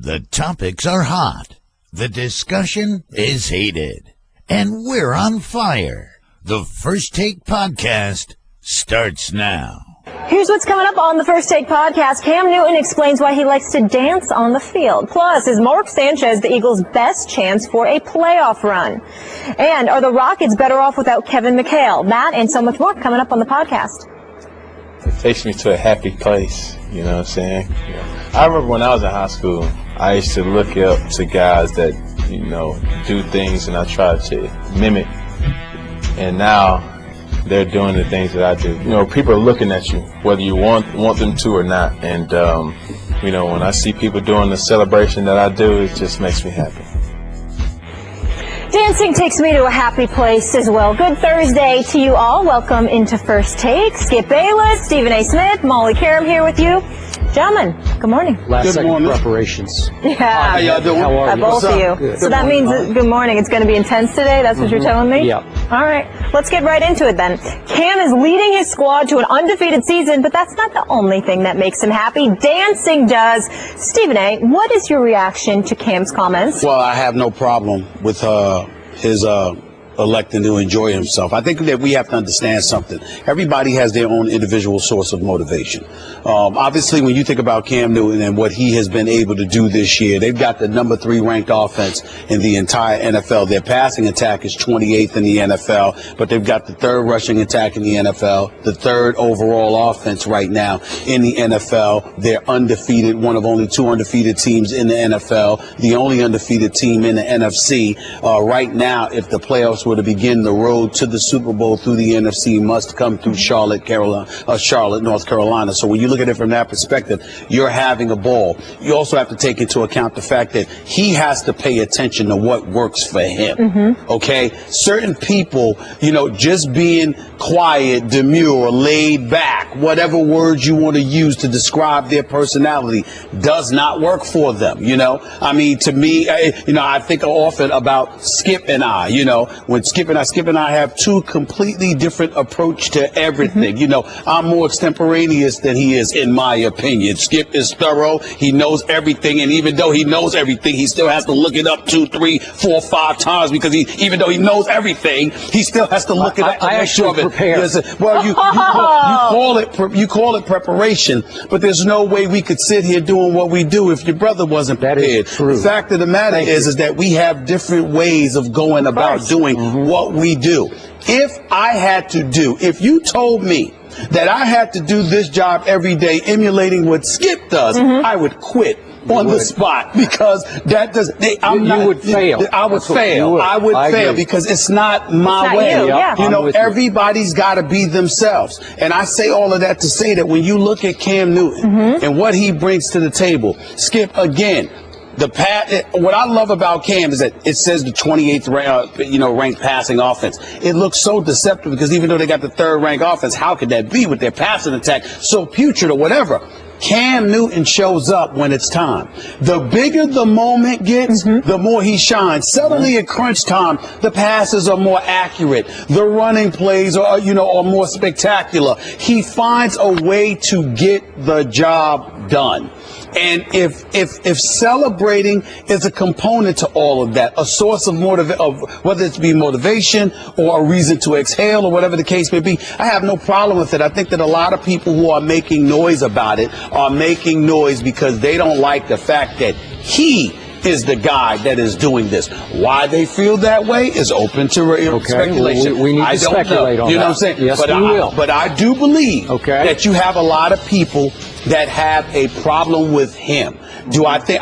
The topics are hot. The discussion is heated. And we're on fire. The First Take Podcast starts now. Here's what's coming up on the First Take Podcast. Cam Newton explains why he likes to dance on the field. Plus, is Mark Sanchez the Eagles' best chance for a playoff run? And are the Rockets better off without Kevin McHale? That and so much more coming up on the podcast. It takes me to a happy place, you know what I'm saying? Yeah. I remember when I was in high school, I used to look up to guys that, you know, do things and I tried to mimic. And now they're doing the things that I do. You know, people are looking at you, whether you want them to or not. And, you know, when I see people doing the celebration that I do, it just makes me happy. Dancing takes me to a happy place as well. Good Thursday to you all. Welcome into First Take. Skip Bayless, Stephen A. Smith, Molly Karam here with you. Gentlemen, good morning. Last second preparations. Yeah. How y'all doing? How are you? Both of you. Good. So that means good morning. It's going to be intense today. That's what you're telling me? Yeah. All right. Let's get right into it then. Cam is leading his squad to an undefeated season, but that's not the only thing that makes him happy. Dancing does. Stephen A., what is your reaction to Cam's comments? Well, I have no problem with his electing to enjoy himself. I think that we have to understand something. Everybody has their own individual source of motivation. Obviously, when you think about Cam Newton and what he has been able to do this year, they've got the number 3 ranked offense in the entire NFL. Their passing attack is 28th in the NFL, but they've got the 3rd rushing attack in the NFL, the 3rd overall offense right now in the NFL. They're undefeated, one of only 2 undefeated teams in the NFL, the only undefeated team in the NFC. Right now, if the playoffs were to begin, the road to the Super Bowl through the NFC must come through Charlotte, North Carolina. So when you look at it from that perspective, you're having a ball. You also have to take into account the fact that he has to pay attention to what works for him. Okay? Certain people, you know, just being quiet, demure, laid back, whatever words you want to use to describe their personality does not work for them, you know? I mean, to me, I think often about Skip and I, you know, when Skip and I have 2 completely different approach to everything. You know, I'm more extemporaneous than he is, in my opinion. Skip is thorough. He knows everything. And even though he knows everything, he still has to look it up 2, 3, 4, 5 times because even though he knows everything, he still has to look it up to make sure of it. Well, you call it preparation, but there's no way we could sit here doing what we do if your brother wasn't prepared. That is true. The fact of the matter is that we have different ways of going about doing what we do. If you told me that I had to do this job every day emulating what Skip does, I would quit on the spot because that does. You would fail. I would fail. I would fail because it's not my way. You know, everybody's got to be themselves. And I say all of that to say that when you look at Cam Newton and what he brings to the table, Skip, again, what I love about Cam is that it says the 28th ranked passing offense. It looks so deceptive because even though they got the 3rd ranked offense, how could that be with their passing attack so putrid or whatever? Cam Newton shows up when it's time. The bigger the moment gets, the more he shines. Suddenly at crunch time, the passes are more accurate. The running plays are more spectacular. He finds a way to get the job done. And if celebrating is a component to all of that, a source of whether it be motivation or a reason to exhale or whatever the case may be, I have no problem with it. I think that a lot of people who are making noise about it are making noise because they don't like the fact that he is the guy that is doing this. Why they feel that way is open to speculation. We need to speculate on that. You know what I'm saying? Yes, we will. But I do believe that you have a lot of people that have a problem with him. Do I think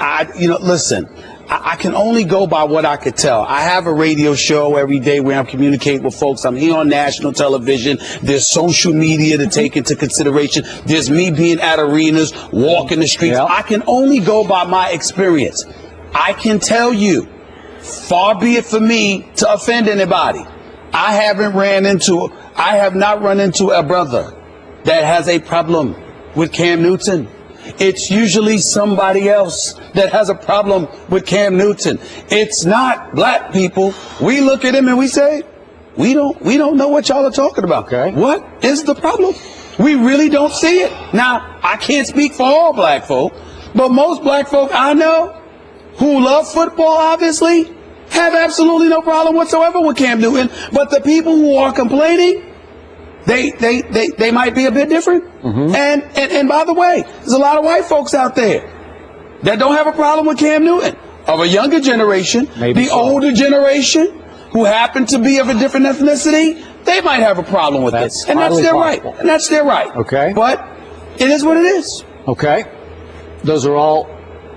listen, I can only go by what I could tell. I have a radio show every day where I'm communicating with folks. I'm here on national television. There's social media to take into consideration. There's me being at arenas, walking the streets. I can only go by my experience. I can tell you, far be it for me to offend anybody. I have not run into a brother that has a problem with Cam Newton. It's usually somebody else that has a problem with Cam Newton. It's not black people. We look at him and we say, we don't know what y'all are talking about. What is the problem? We really don't see it. Now, I can't speak for all black folk, but most black folk I know, who love football, obviously, have absolutely no problem whatsoever with Cam Newton. But the people who are complaining, they might be a bit different. Mm-hmm. And by the way, there's a lot of white folks out there that don't have a problem with Cam Newton. Of a younger generation, the older generation, who happen to be of a different ethnicity, they might have a problem with this. And that's their right. And that's their right. Okay. But it is what it is. Okay. Those are all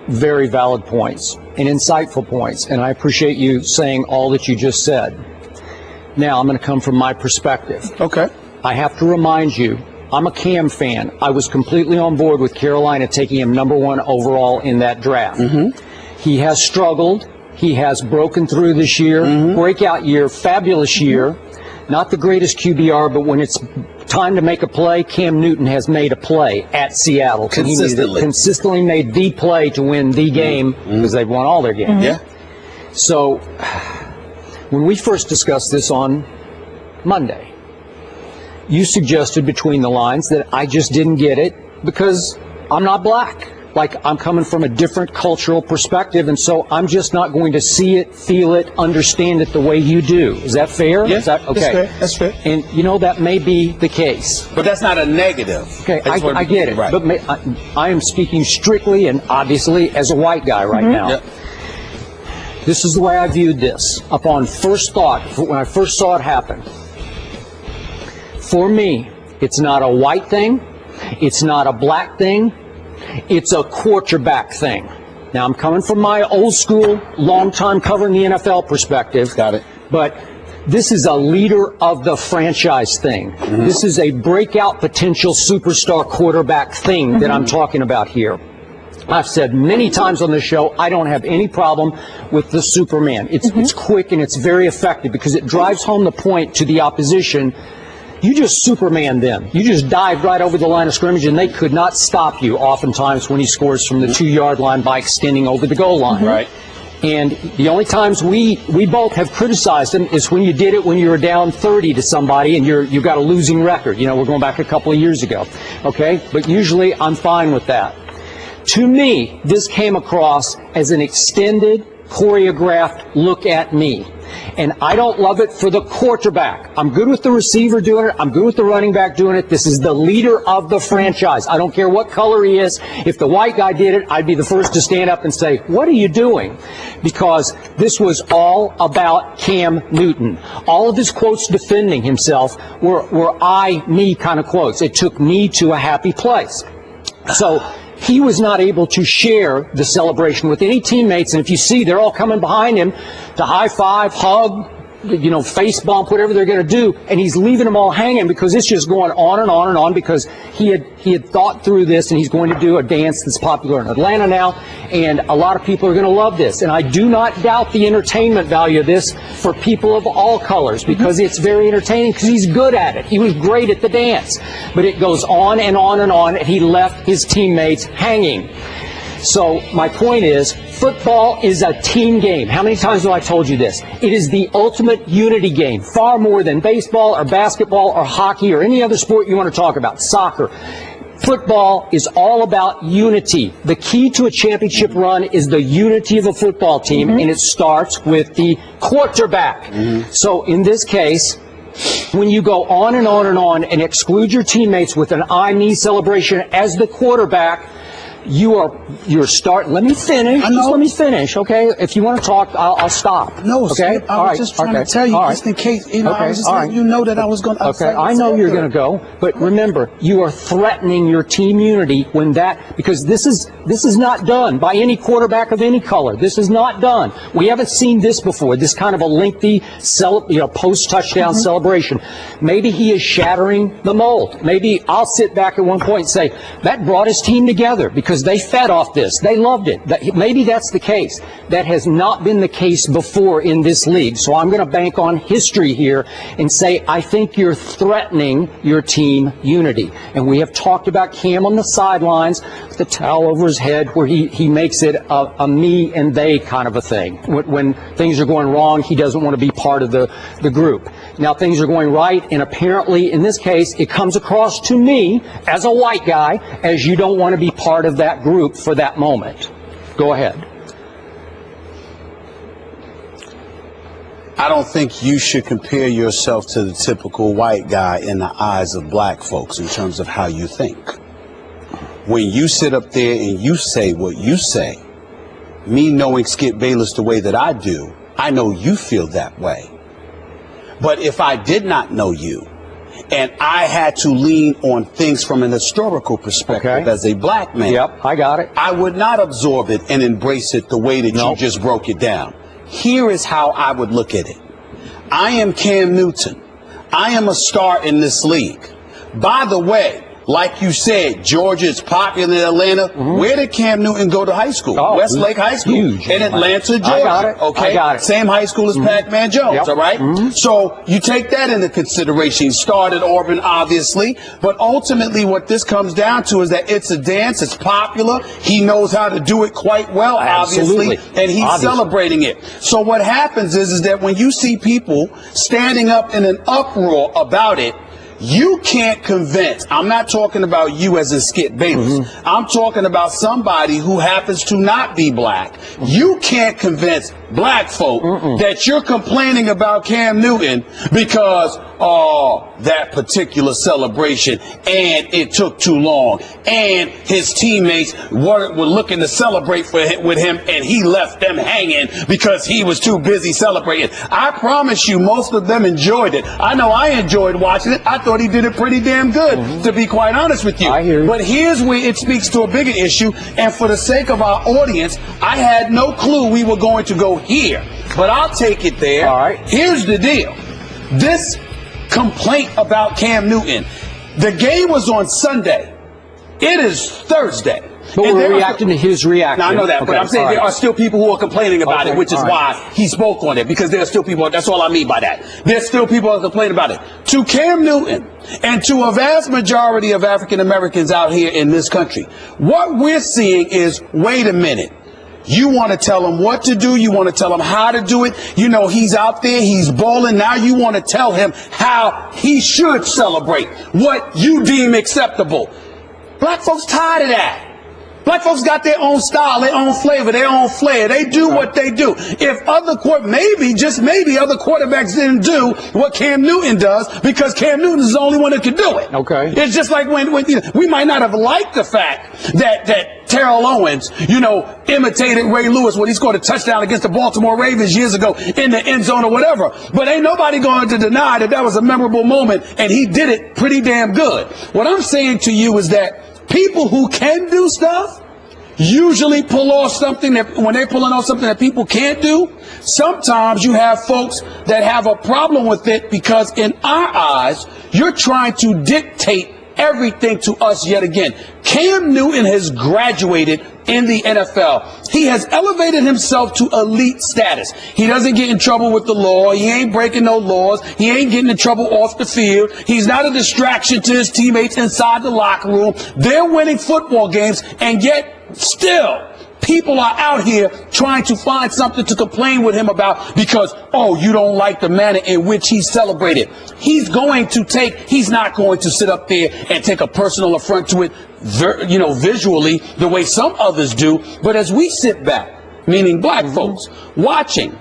very valid points and insightful points. And I appreciate you saying all that you just said. Now, I'm going to come from my perspective. Okay. I have to remind you, I'm a Cam fan. I was completely on board with Carolina taking him #1 overall in that draft. Mm-hmm. He has struggled. He has broken through this year. Mm-hmm. Breakout year, fabulous year. Not the greatest QBR, but when it's time to make a play, Cam Newton has made a play at Seattle. Consistently made the play to win the game because they've won all their games. Mm-hmm. Yeah. So when we first discussed this on Monday, you suggested between the lines that I just didn't get it because I'm not black. Like, I'm coming from a different cultural perspective, and so I'm just not going to see it, feel it, understand it the way you do. Is that fair? Yes, okay. That's fair. And, that may be the case. But that's not a negative. Okay, I get it. Right. But I am speaking strictly and obviously as a white guy right now. Yep. This is the way I viewed this. Upon first thought, when I first saw it happen, for me, it's not a white thing. It's not a black thing. It's a quarterback thing. Now, I'm coming from my old school, long time covering the NFL perspective. Got it. But this is a leader of the franchise thing. Mm-hmm. This is a breakout potential superstar quarterback thing that I'm talking about here. I've said many times on this show, I don't have any problem with the Superman. It's quick and it's very effective because it drives home the point to the opposition. You just Superman them. You just dived right over the line of scrimmage, and they could not stop you oftentimes when he scores from the 2-yard line by extending over the goal line. Right. And the only times we both have criticized him is when you did it when you were down 30 to somebody and you've got a losing record. We're going back a couple of years ago. Okay? But usually I'm fine with that. To me, this came across as an extended, choreographed look at me. And I don't love it for the quarterback. I'm good with the receiver doing it. I'm good with the running back doing it. This is the leader of the franchise. I don't care what color he is. If the white guy did it, I'd be the first to stand up and say, what are you doing? Because this was all about Cam Newton. All of his quotes defending himself were I, me kind of quotes. It took me to a happy place. So he was not able to share the celebration with any teammates, and if you see, they're all coming behind him to high five, hug, face bump, whatever they're going to do, and he's leaving them all hanging because it's just going on and on and on because he had thought through this, and he's going to do a dance that's popular in Atlanta now, and a lot of people are going to love this. And I do not doubt the entertainment value of this for people of all colors because it's very entertaining because he's good at it. He was great at the dance. But it goes on and on and on, and he left his teammates hanging. So my point is, football is a team game. How many times have I told you this? It is the ultimate unity game, far more than baseball or basketball or hockey or any other sport you want to talk about, soccer. Football is all about unity. The key to a championship run is the unity of a football team, and it starts with the quarterback. So in this case, when you go on and on and on and exclude your teammates with an I-me celebration as the quarterback, you're starting. Let me finish. Just let me finish, okay? If you want to talk, I'll stop. No, okay. I was just trying to tell you, just in case. I was just letting you know that I was going to. Okay, I know you're going to go, but remember, you are threatening your team unity when because this is not done by any quarterback of any color. This is not done. We haven't seen this before. This kind of a lengthy post-touchdown celebration. Maybe he is shattering the mold. Maybe I'll sit back at one point and say that brought his team together because they fed off this. They loved it. Maybe that's the case. That has not been the case before in this league. So I'm going to bank on history here and say I think you're threatening your team unity. And we have talked about Cam on the sidelines with the towel over his head where he makes it a me and they kind of a thing. When things are going wrong, he doesn't want to be part of the group. Now things are going right, and apparently in this case it comes across to me as a white guy as you don't want to be part of that group for that moment. Go ahead. I don't think you should compare yourself to the typical white guy in the eyes of black folks in terms of how you think. When you sit up there and you say what you say, me knowing Skip Bayless the way that I do, I know you feel that way. But if I did not know you, and I had to lean on things from an historical perspective as a black man, Yep, I got it. I would not absorb it and embrace it the way that you just broke it down. Here is how I would look at it. I am Cam Newton. I am a star in this league. By the way, like you said, Georgia is popular in Atlanta. Where did Cam Newton go to high school? Westlake High School in Atlanta, Georgia. I got it. Okay, I got it. Same high school as Pac-Man Jones. All right. So you take that into consideration. He started Auburn, obviously, but ultimately, what this comes down to is that it's a dance. It's popular. He knows how to do it quite well, obviously, and he's celebrating it. So what happens is that when you see people standing up in an uproar about it, you can't convince. I'm not talking about you as in Skip Bayless. I'm talking about somebody who happens to not be black. You can't convince black folk that you're complaining about Cam Newton because that particular celebration and it took too long and his teammates were looking to celebrate with him and he left them hanging because he was too busy celebrating. I promise you most of them enjoyed it. I know I enjoyed watching it. I thought he did it pretty damn good, to be quite honest with you. I hear you. But here's where it speaks to a bigger issue, and for the sake of our audience, I had no clue we were going to go here, but I'll take it there. All right. Here's the deal. This complaint about Cam Newton, the game was on Sunday. It is Thursday. But we're reacting to his reaction. Now, I know that, but I'm saying there are still people who are complaining about it, which is why he spoke on it, because there are still people, that's all I mean by that. There's still people who are complaining about it. To Cam Newton and to a vast majority of African Americans out here in this country, what we're seeing is, wait a minute. You want to tell him what to do. You want to tell him how to do it. You know, he's out there. He's balling. Now you want to tell him how he should celebrate, what you deem acceptable. Black folks tired of that. Black folks got their own style, their own flavor, their own flair. They do what they do. If just maybe other quarterbacks didn't do what Cam Newton does, because Cam Newton is the only one that can do it. Okay. It's just like when we might not have liked the fact that Terrell Owens, imitated Ray Lewis when he scored a touchdown against the Baltimore Ravens years ago in the end zone or whatever. But ain't nobody going to deny that was a memorable moment, and he did it pretty damn good. What I'm saying to you is that people who can do stuff usually pull off something that, when they're pulling off something that people can't do, sometimes you have folks that have a problem with it because in our eyes, you're trying to dictate everything to us yet again. Cam Newton has graduated in the NFL. He has elevated himself to elite status. He doesn't get in trouble with the law. He ain't breaking no laws. He ain't getting in trouble off the field. He's not a distraction to his teammates inside the locker room. They're winning football games, and yet still people are out here trying to find something to complain with him about because, you don't like the manner in which he celebrated. He's not going to sit up there and take a personal affront to it, visually the way some others do. But as we sit back, meaning black folks, watching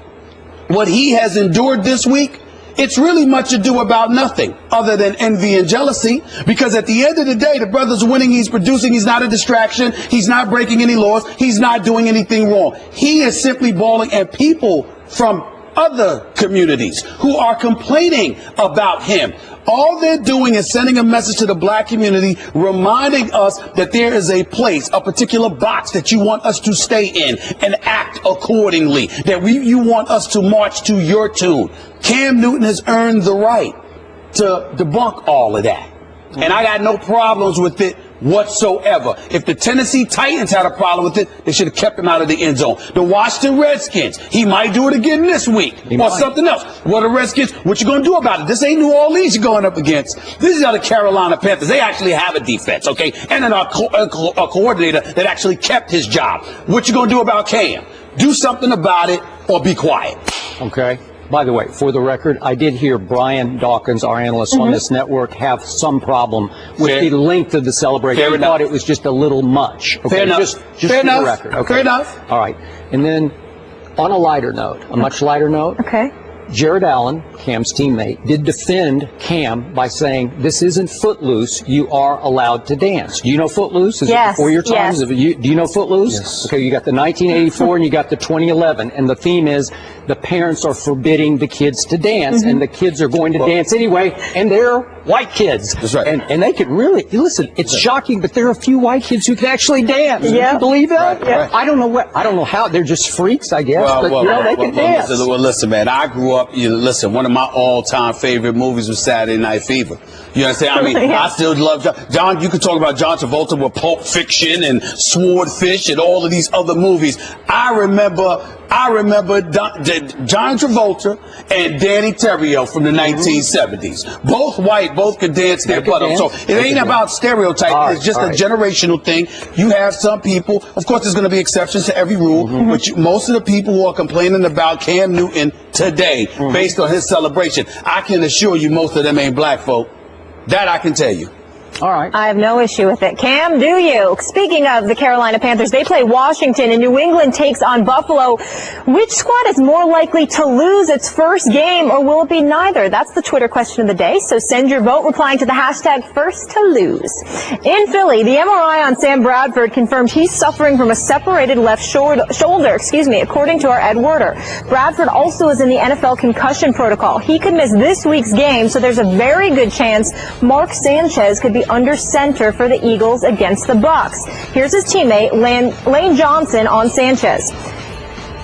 what he has endured this week, it's really much ado about nothing other than envy and jealousy, because at the end of the day, the brother's winning, he's producing, he's not a distraction, he's not breaking any laws, he's not doing anything wrong. He is simply balling, and people from other communities who are complaining about him, all they're doing is sending a message to the black community, reminding us that there is a place, a particular box that you want us to stay in and act accordingly, that you want us to march to your tune. Cam Newton has earned the right to debunk all of that. And I got no problems with it whatsoever. If the Tennessee Titans had a problem with it, they should have kept him out of the end zone. The Washington Redskins, he might do it again this week something else. What the Redskins, what you going to do about it? This ain't New Orleans you're going up against. This is the Carolina Panthers. They actually have a defense, okay? And then a coordinator that actually kept his job. What you going to do about Cam? Do something about it or be quiet. Okay. By the way, for the record, I did hear Brian Dawkins, our analyst on this network, have some problem with the length of the celebration. He thought it was just a little much. Okay, Fair enough. Just for the record. Okay. Fair enough. All right. And then on a lighter note, a much lighter note. Okay. Jared Allen, Cam's teammate, did defend Cam by saying, this isn't Footloose, you are allowed to dance. Do you know Footloose? Is yes, it before your time? Yes. Do you know Footloose? Yes. Okay, you got the 1984 and you got the 2011, and the theme is the parents are forbidding the kids to dance, and the kids are going to dance anyway, and they're white kids. That's right. And they can really, listen, it's shocking, but there are a few white kids who can actually dance. Yeah. Can you believe that? Right, right. I don't know how, they're just freaks, I guess, they can dance. Listen, man, I grew up, one of my all-time favorite movies was Saturday Night Fever. You understand? I mean, I still love John. You could talk about John Travolta with Pulp Fiction and Swordfish and all of these other movies. I remember John Travolta and Danny Terrio from the 1970s. Both white, both could dance their butt off. So it ain't about stereotype. It's just a generational thing. You have some people, of course, there's going to be exceptions to every rule, but most of the people who are complaining about Cam Newton today, based on his celebration, I can assure you most of them ain't black folk. That I can tell you. All right. I have no issue with it. Cam, do you? Speaking of the Carolina Panthers, they play Washington and New England takes on Buffalo. Which squad is more likely to lose its first game, or will it be neither? That's the Twitter question of the day, so send your vote replying to the hashtag #FirstToLose. In Philly, the MRI on Sam Bradford confirmed he's suffering from a separated left shoulder, according to our Ed Werder. Bradford also is in the NFL concussion protocol. He could miss this week's game, so there's a very good chance Mark Sanchez could be under center for the Eagles against the Bucs. Here's his teammate, Lane Johnson, on Sanchez.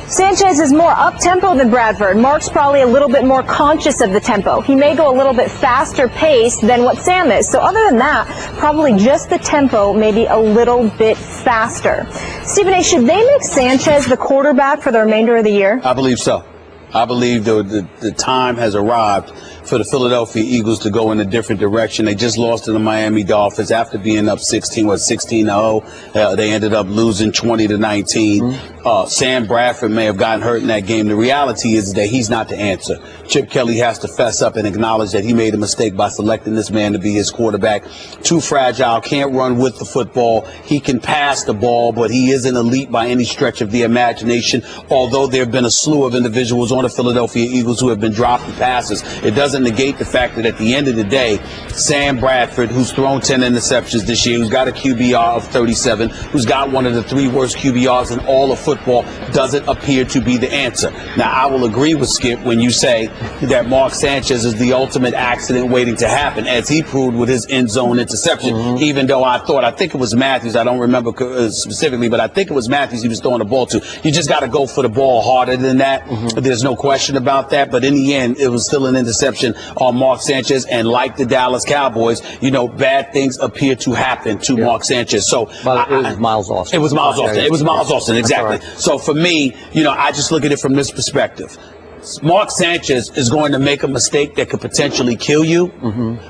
Sanchez is more up-tempo than Bradford. Mark's probably a little bit more conscious of the tempo. He may go a little bit faster paced than what Sam is. So other than that, probably just the tempo, maybe a little bit faster. Stephen A., should they make Sanchez the quarterback for the remainder of the year? I believe so. I believe the time has arrived for the Philadelphia Eagles to go in a different direction. They just lost to the Miami Dolphins after being up 16-0. They ended up losing 20-19. Sam Bradford may have gotten hurt in that game. The reality is that he's not the answer. Chip Kelly has to fess up and acknowledge that he made a mistake by selecting this man to be his quarterback. Too fragile, can't run with the football. He can pass the ball, but he isn't elite by any stretch of the imagination, although there have been a slew of individuals on the Philadelphia Eagles who have been dropping passes. It doesn't negate the fact that at the end of the day, Sam Bradford, who's thrown 10 interceptions this year, who's got a QBR of 37, who's got one of the 3 worst QBRs in all of football, doesn't appear to be the answer. Now, I will agree with Skip when you say that Mark Sanchez is the ultimate accident waiting to happen, as he proved with his end zone interception, even though I think it was Matthews, I don't remember specifically, but I think it was Matthews he was throwing the ball to. You just got to go for the ball harder than that. There's no question about that, but in the end, it was still an interception on Mark Sanchez, and like the Dallas Cowboys, bad things appear to happen to Mark Sanchez. So it was Miles Austin. It was Miles Austin. It was Miles Austin, exactly. Right. So for me, I just look at it from this perspective. Mark Sanchez is going to make a mistake that could potentially kill you,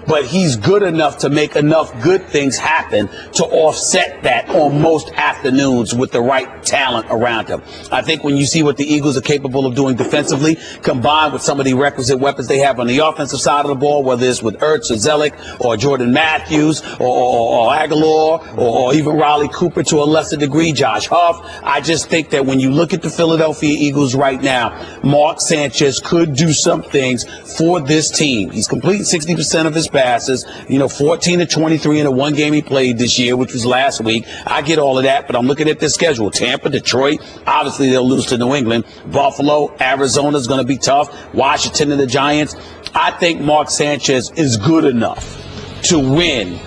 but he's good enough to make enough good things happen to offset that on most afternoons with the right talent around him. I think when you see what the Eagles are capable of doing defensively, combined with some of the requisite weapons they have on the offensive side of the ball, whether it's with Ertz or Zellick or Jordan Matthews or Aguilar or even Riley Cooper to a lesser degree, Josh Huff, I just think that when you look at the Philadelphia Eagles right now, Mark Sanchez could do some things for this team. He's completing 60% of his passes, 14-23 in the one game he played this year, which was last week. I get all of that, but I'm looking at this schedule. Tampa, Detroit, obviously they'll lose to New England. Buffalo, Arizona's going to be tough. Washington and the Giants. I think Mark Sanchez is good enough to win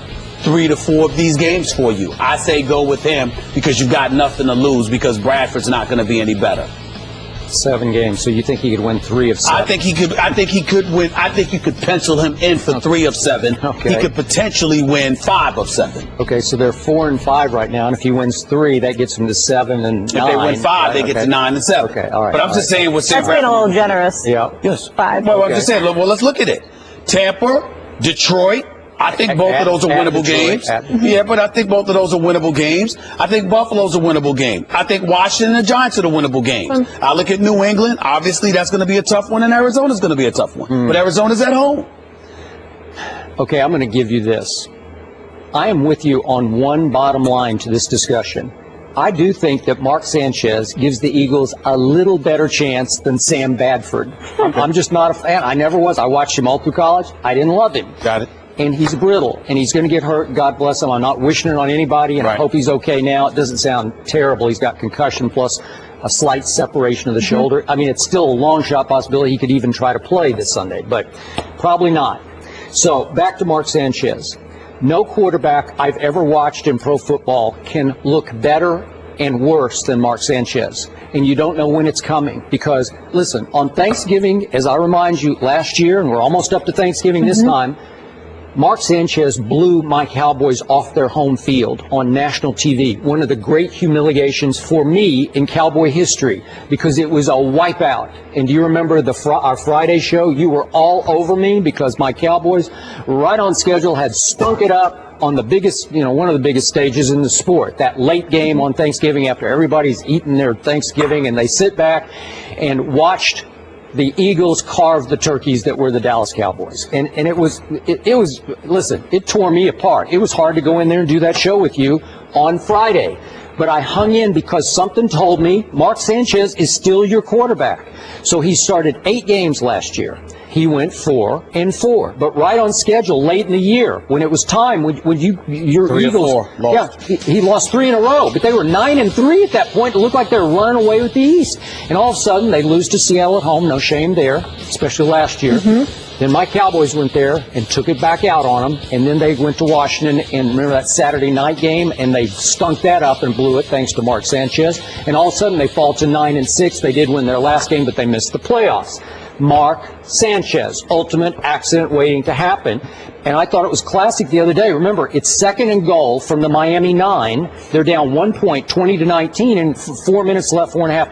3 to 4 of these games for you. I say go with him because you've got nothing to lose, because Bradford's not going to be any better. 7 games. So you think he could win 3 of 7? I think he could win. I think you could pencil him in for 3 of 7. Okay. He could potentially win 5 of 7. Okay, so they're 4-5 right now, and if he wins 3, that gets him to 7 and 9. If they win 5, they get to 9 and 7. Okay, all right. But I'm just saying what's That's being a little generous. Yeah. Yes. 5. Well, I'm just saying. Well, let's look at it. Tampa, Detroit. I think both of those are winnable games. Yeah, but I think both of those are winnable games. I think Buffalo's a winnable game. I think Washington and the Giants are the winnable games. I look at New England. Obviously, that's going to be a tough one, and Arizona's going to be a tough one. But Arizona's at home. Okay, I'm going to give you this. I am with you on one bottom line to this discussion. I do think that Mark Sanchez gives the Eagles a little better chance than Sam Bradford. I'm just not a fan. I never was. I watched him all through college. I didn't love him. Got it. And he's brittle, and he's going to get hurt. God bless him. I'm not wishing it on anybody, and I hope he's okay now. It doesn't sound terrible. He's got concussion plus a slight separation of the shoulder. I mean, it's still a long shot possibility he could even try to play this Sunday, but probably not. So back to Mark Sanchez. No quarterback I've ever watched in pro football can look better and worse than Mark Sanchez. And you don't know when it's coming because, listen, on Thanksgiving, as I remind you, last year, and we're almost up to Thanksgiving this time, Mark Sanchez blew my Cowboys off their home field on national TV. One of the great humiliations for me in Cowboy history because it was a wipeout. And do you remember our Friday show? You were all over me because my Cowboys, right on schedule, had stunk it up on the biggest, one of the biggest stages in the sport. That late game on Thanksgiving after everybody's eaten their Thanksgiving and they sit back and watched the Eagles carved the turkeys that were the Dallas Cowboys. And it was, listen, it tore me apart. It was hard to go in there and do that show with you on Friday. But I hung in because something told me Mark Sanchez is still your quarterback. So he started 8 games last year. He went 4-4, but right on schedule late in the year when it was time when your Eagles, he lost 3 in a row, but they were 9-3 at that point. It looked like they were running away with the East, and all of a sudden they lose to Seattle at home. No shame there, especially last year. Then my Cowboys went there and took it back out on them, and then they went to Washington, and remember that Saturday night game, and they stunk that up and blew it thanks to Mark Sanchez, and all of a sudden they fall to 9-6. They did win their last game, but they missed the playoffs. Mark Sanchez, ultimate accident waiting to happen. And I thought it was classic the other day. Remember, it's 2nd and goal from the Miami 9. They're down 1 point, 20-19, and 4.5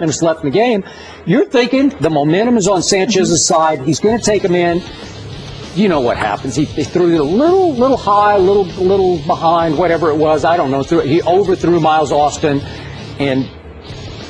minutes left in the game. You're thinking the momentum is on Sanchez's side. He's going to take him in. You know what happens. He threw it a little high, little behind, whatever it was. I don't know. He overthrew Miles Austin, and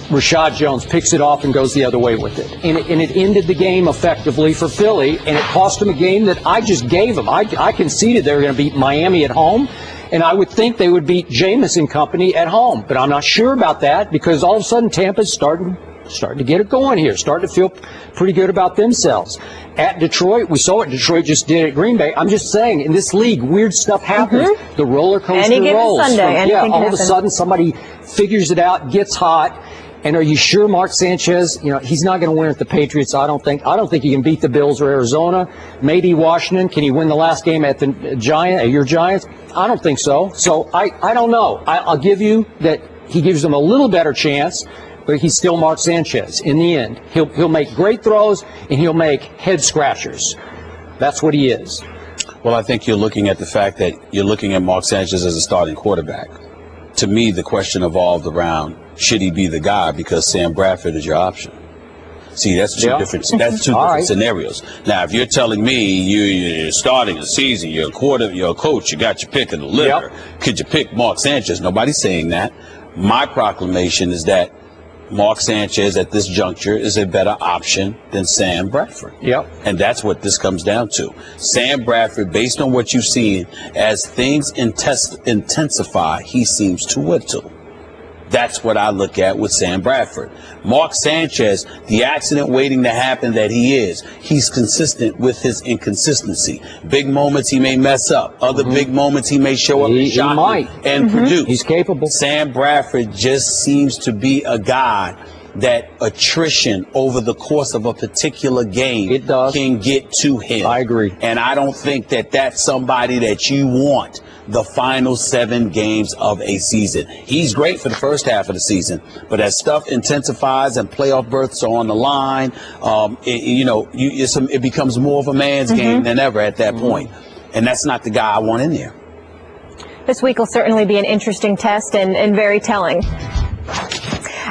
Rashad Jones picks it off and goes the other way with it. And it ended the game effectively for Philly, and it cost them a game that I just gave them. I conceded they were going to beat Miami at home, and I would think they would beat Jameis and company at home. But I'm not sure about that because all of a sudden Tampa's starting to get it going here, starting to feel pretty good about themselves. At Detroit, we saw what Detroit just did at Green Bay. I'm just saying, in this league, weird stuff happens. The roller coaster rolls. All of a sudden somebody figures it out, gets hot. And are you sure Mark Sanchez, he's not going to win at the Patriots, I don't think. I don't think he can beat the Bills or Arizona. Maybe Washington. Can he win the last game at your Giants? I don't think so. So I don't know. I'll give you that he gives them a little better chance, but he's still Mark Sanchez in the end. He'll make great throws, and he'll make head scratchers. That's what he is. Well, I think you're looking at the fact that you're looking at Mark Sanchez as a starting quarterback. To me, the question evolved around, should he be the guy because Sam Bradford is your option? See, that's two different scenarios. Now, if you're telling me you're starting a season, you're a coach, you got your pick of the litter, could you pick Mark Sanchez? Nobody's saying that. My proclamation is that Mark Sanchez at this juncture is a better option than Sam Bradford. And that's what this comes down to. Sam Bradford, based on what you've seen, as things intensify, he seems to whittle. That's what I look at with Sam Bradford. Mark Sanchez, the accident waiting to happen that he's consistent with his inconsistency. Big moments he may mess up. Other big moments he may show up and shock and produce. He's capable. Sam Bradford just seems to be a guy that attrition over the course of a particular game can get to him. I agree. And I don't think that that's somebody that you want the final 7 games of a season. He's great for the first half of the season, but as stuff intensifies and playoff berths are on the line, it becomes more of a man's game than ever at that point. And that's not the guy I want in there. This week will certainly be an interesting test and very telling.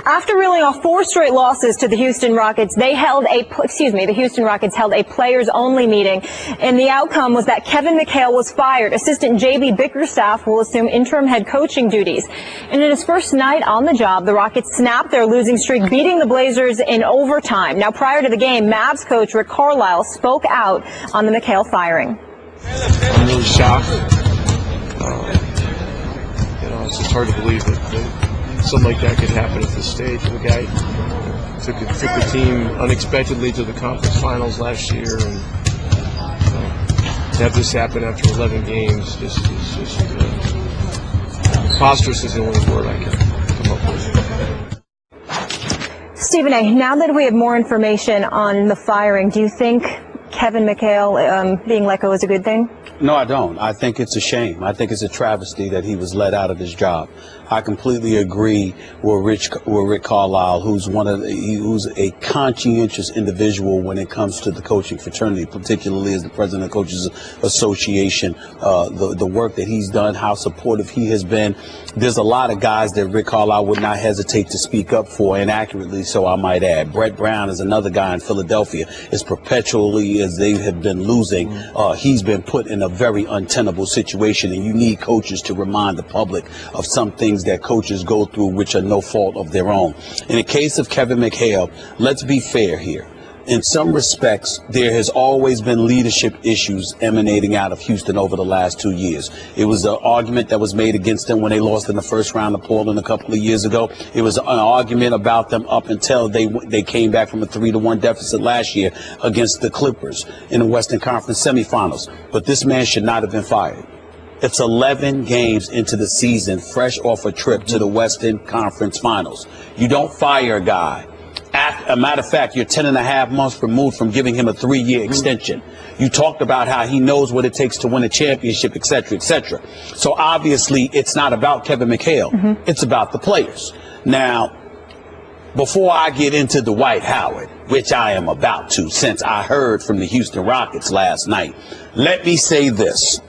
After reeling off 4 straight losses to the Houston Rockets, the Houston Rockets held a players-only meeting, and the outcome was that Kevin McHale was fired. Assistant J.B. Bickerstaff will assume interim head coaching duties. And in his first night on the job, the Rockets snapped their losing streak, beating the Blazers in overtime. Now, prior to the game, Mavs coach Rick Carlisle spoke out on the McHale firing. I'm really shocked. It's just hard to believe that something like that could happen at this stage. The guy took the team unexpectedly to the conference finals last year, and to have this happen after 11 games, just preposterous is the only word I can come up with. Stephen A., now that we have more information on the firing, do you think Kevin McHale being let go is a good thing? No, I don't. I think it's a shame. I think it's a travesty that he was let out of his job. I completely agree with Rick Carlisle, who's who's a conscientious individual when it comes to the coaching fraternity, particularly as the president of the Coaches Association. The work that he's done, how supportive he has been. There's a lot of guys that Rick Carlisle would not hesitate to speak up for, and accurately so, I might add. Brett Brown is another guy in Philadelphia. As perpetually as they have been losing, he's been put in a very untenable situation, and you need coaches to remind the public of some things that coaches go through which are no fault of their own. In the case of Kevin McHale, let's be fair here. In some respects, there has always been leadership issues emanating out of Houston over the last 2 years. It was an argument that was made against them when they lost in the first round of Portland a couple of years ago. It was an argument about them up until they came back from a 3-1 deficit last year against the Clippers in the Western Conference semifinals. But this man should not have been fired. It's 11 games into the season, fresh off a trip to the Western Conference Finals. You don't fire a guy. A matter of fact, you're 10.5 months removed from giving him a 3-year extension. You talked about how he knows what it takes to win a championship, et cetera, et cetera. So obviously, it's not about Kevin McHale. It's about the players. Now, before I get into Dwight Howard, which I am about to, since I heard from the Houston Rockets last night, let me say this.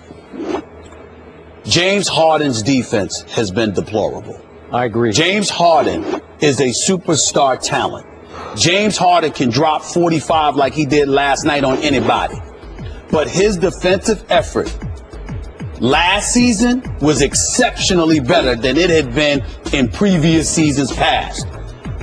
James Harden's defense has been deplorable. I agree. James Harden is a superstar talent. James Harden can drop 45 like he did last night on anybody. But his defensive effort last season was exceptionally better than it had been in previous seasons past.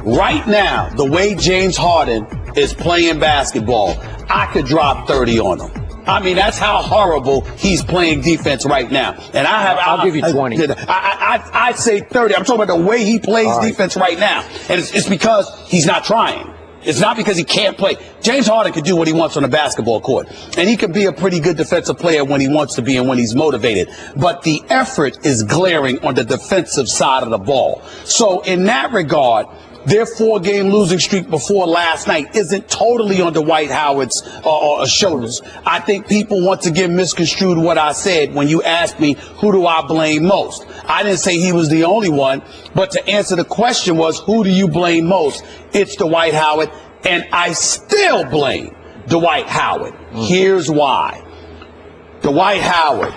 Right now, the way James Harden is playing basketball, I could drop 30 on him. I mean, that's how horrible he's playing defense right now. And I'll give you 20. I'd say 30. I'm talking about the way he plays defense right now. And it's because he's not trying. It's not because he can't play. James Harden can do what he wants on the basketball court. And he can be a pretty good defensive player when he wants to be and when he's motivated. But the effort is glaring on the defensive side of the ball. So in that regard, their 4-game losing streak before last night isn't totally on Dwight Howard's shoulders. I think people once again misconstrued what I said when you asked me who do I blame most. I didn't say he was the only one, but to answer the question was who do you blame most? It's Dwight Howard, and I still blame Dwight Howard. Here's why. Dwight Howard,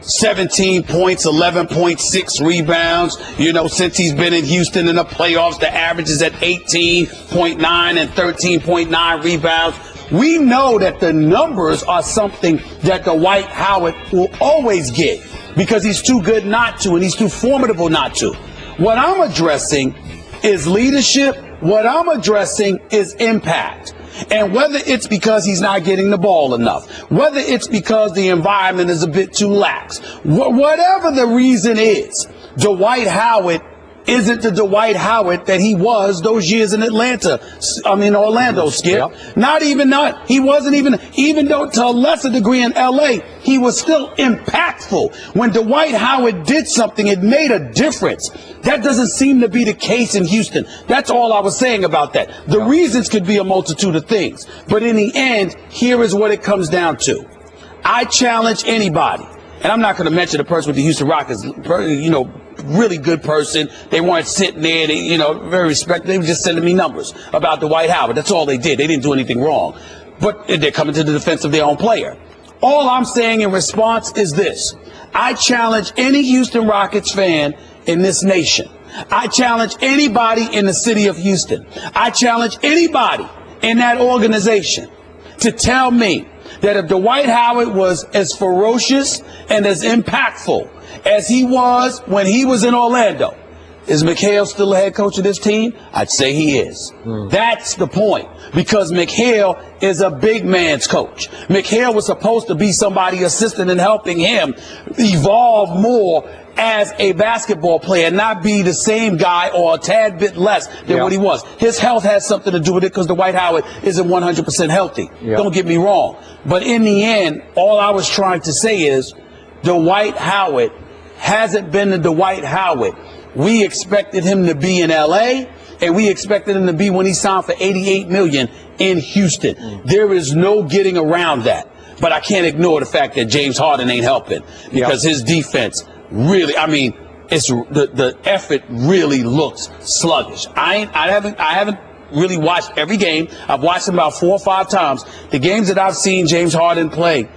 17 points, 11.6 rebounds. You know, since he's been in Houston in the playoffs, the average is at 18.9 and 13.9 rebounds. We know that the numbers are something that Dwight Howard will always get because he's too good not to and he's too formidable not to. What I'm addressing is leadership. What I'm addressing is impact. And whether it's because he's not getting the ball enough, whether it's because the environment is a bit too lax, whatever the reason is, Dwight Howard isn't the Dwight Howard that he was those years in Orlando, Skip. Yep. He wasn't even though to a lesser degree in LA, he was still impactful. When Dwight Howard did something, it made a difference. That doesn't seem to be the case in Houston. That's all I was saying about that. The reasons could be a multitude of things. But in the end, here is what it comes down to. I challenge anybody, and I'm not going to mention the person with the Houston Rockets, really good person. They weren't sitting there, very respectful. They were just sending me numbers about Dwight Howard. That's all they did. They didn't do anything wrong. But they're coming to the defense of their own player. All I'm saying in response is this. I challenge any Houston Rockets fan in this nation. I challenge anybody in the city of Houston. I challenge anybody in that organization to tell me that if Dwight Howard was as ferocious and as impactful as he was when he was in Orlando, is McHale still the head coach of this team? I'd say he is. That's the point. Because McHale is a big man's coach. McHale was supposed to be somebody assisting and helping him evolve more as a basketball player, not be the same guy or a tad bit less than what he was. His health has something to do with it because Dwight Howard isn't 100% healthy. Don't get me wrong. But in the end, all I was trying to say is Dwight Howard hasn't been the Dwight Howard we expected him to be in L.A., and we expected him to be when he signed for $88 million in Houston. There is no getting around that. But I can't ignore the fact that James Harden ain't helping because his defense really, I mean, it's the effort really looks sluggish. I haven't really watched every game. I've watched him about 4 or 5 times. The games that I've seen James Harden play,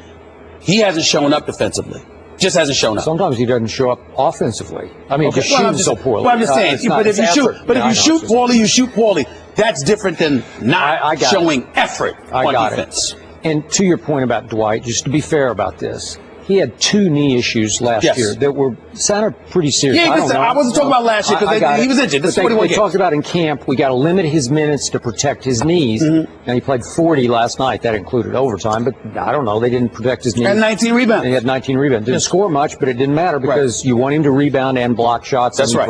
he hasn't shown up defensively. Just hasn't shown up. Sometimes he doesn't show up offensively. I mean, just shooting so poorly. Well, I'm just saying. But if you shoot poorly, you shoot poorly. That's different than not showing effort on defense. And to your point about Dwight, just to be fair about this, he had 2 knee issues last year that sounded pretty serious. Yeah, I wasn't talking about last year because he was injured. This is what they talked about in camp. We got to limit his minutes to protect his knees. And he played 40 last night. That included overtime. But I don't know. They didn't protect his knees. And 19 rebounds. And he had 19 rebounds. Didn't score much, but it didn't matter because you want him to rebound and block shots. That's right.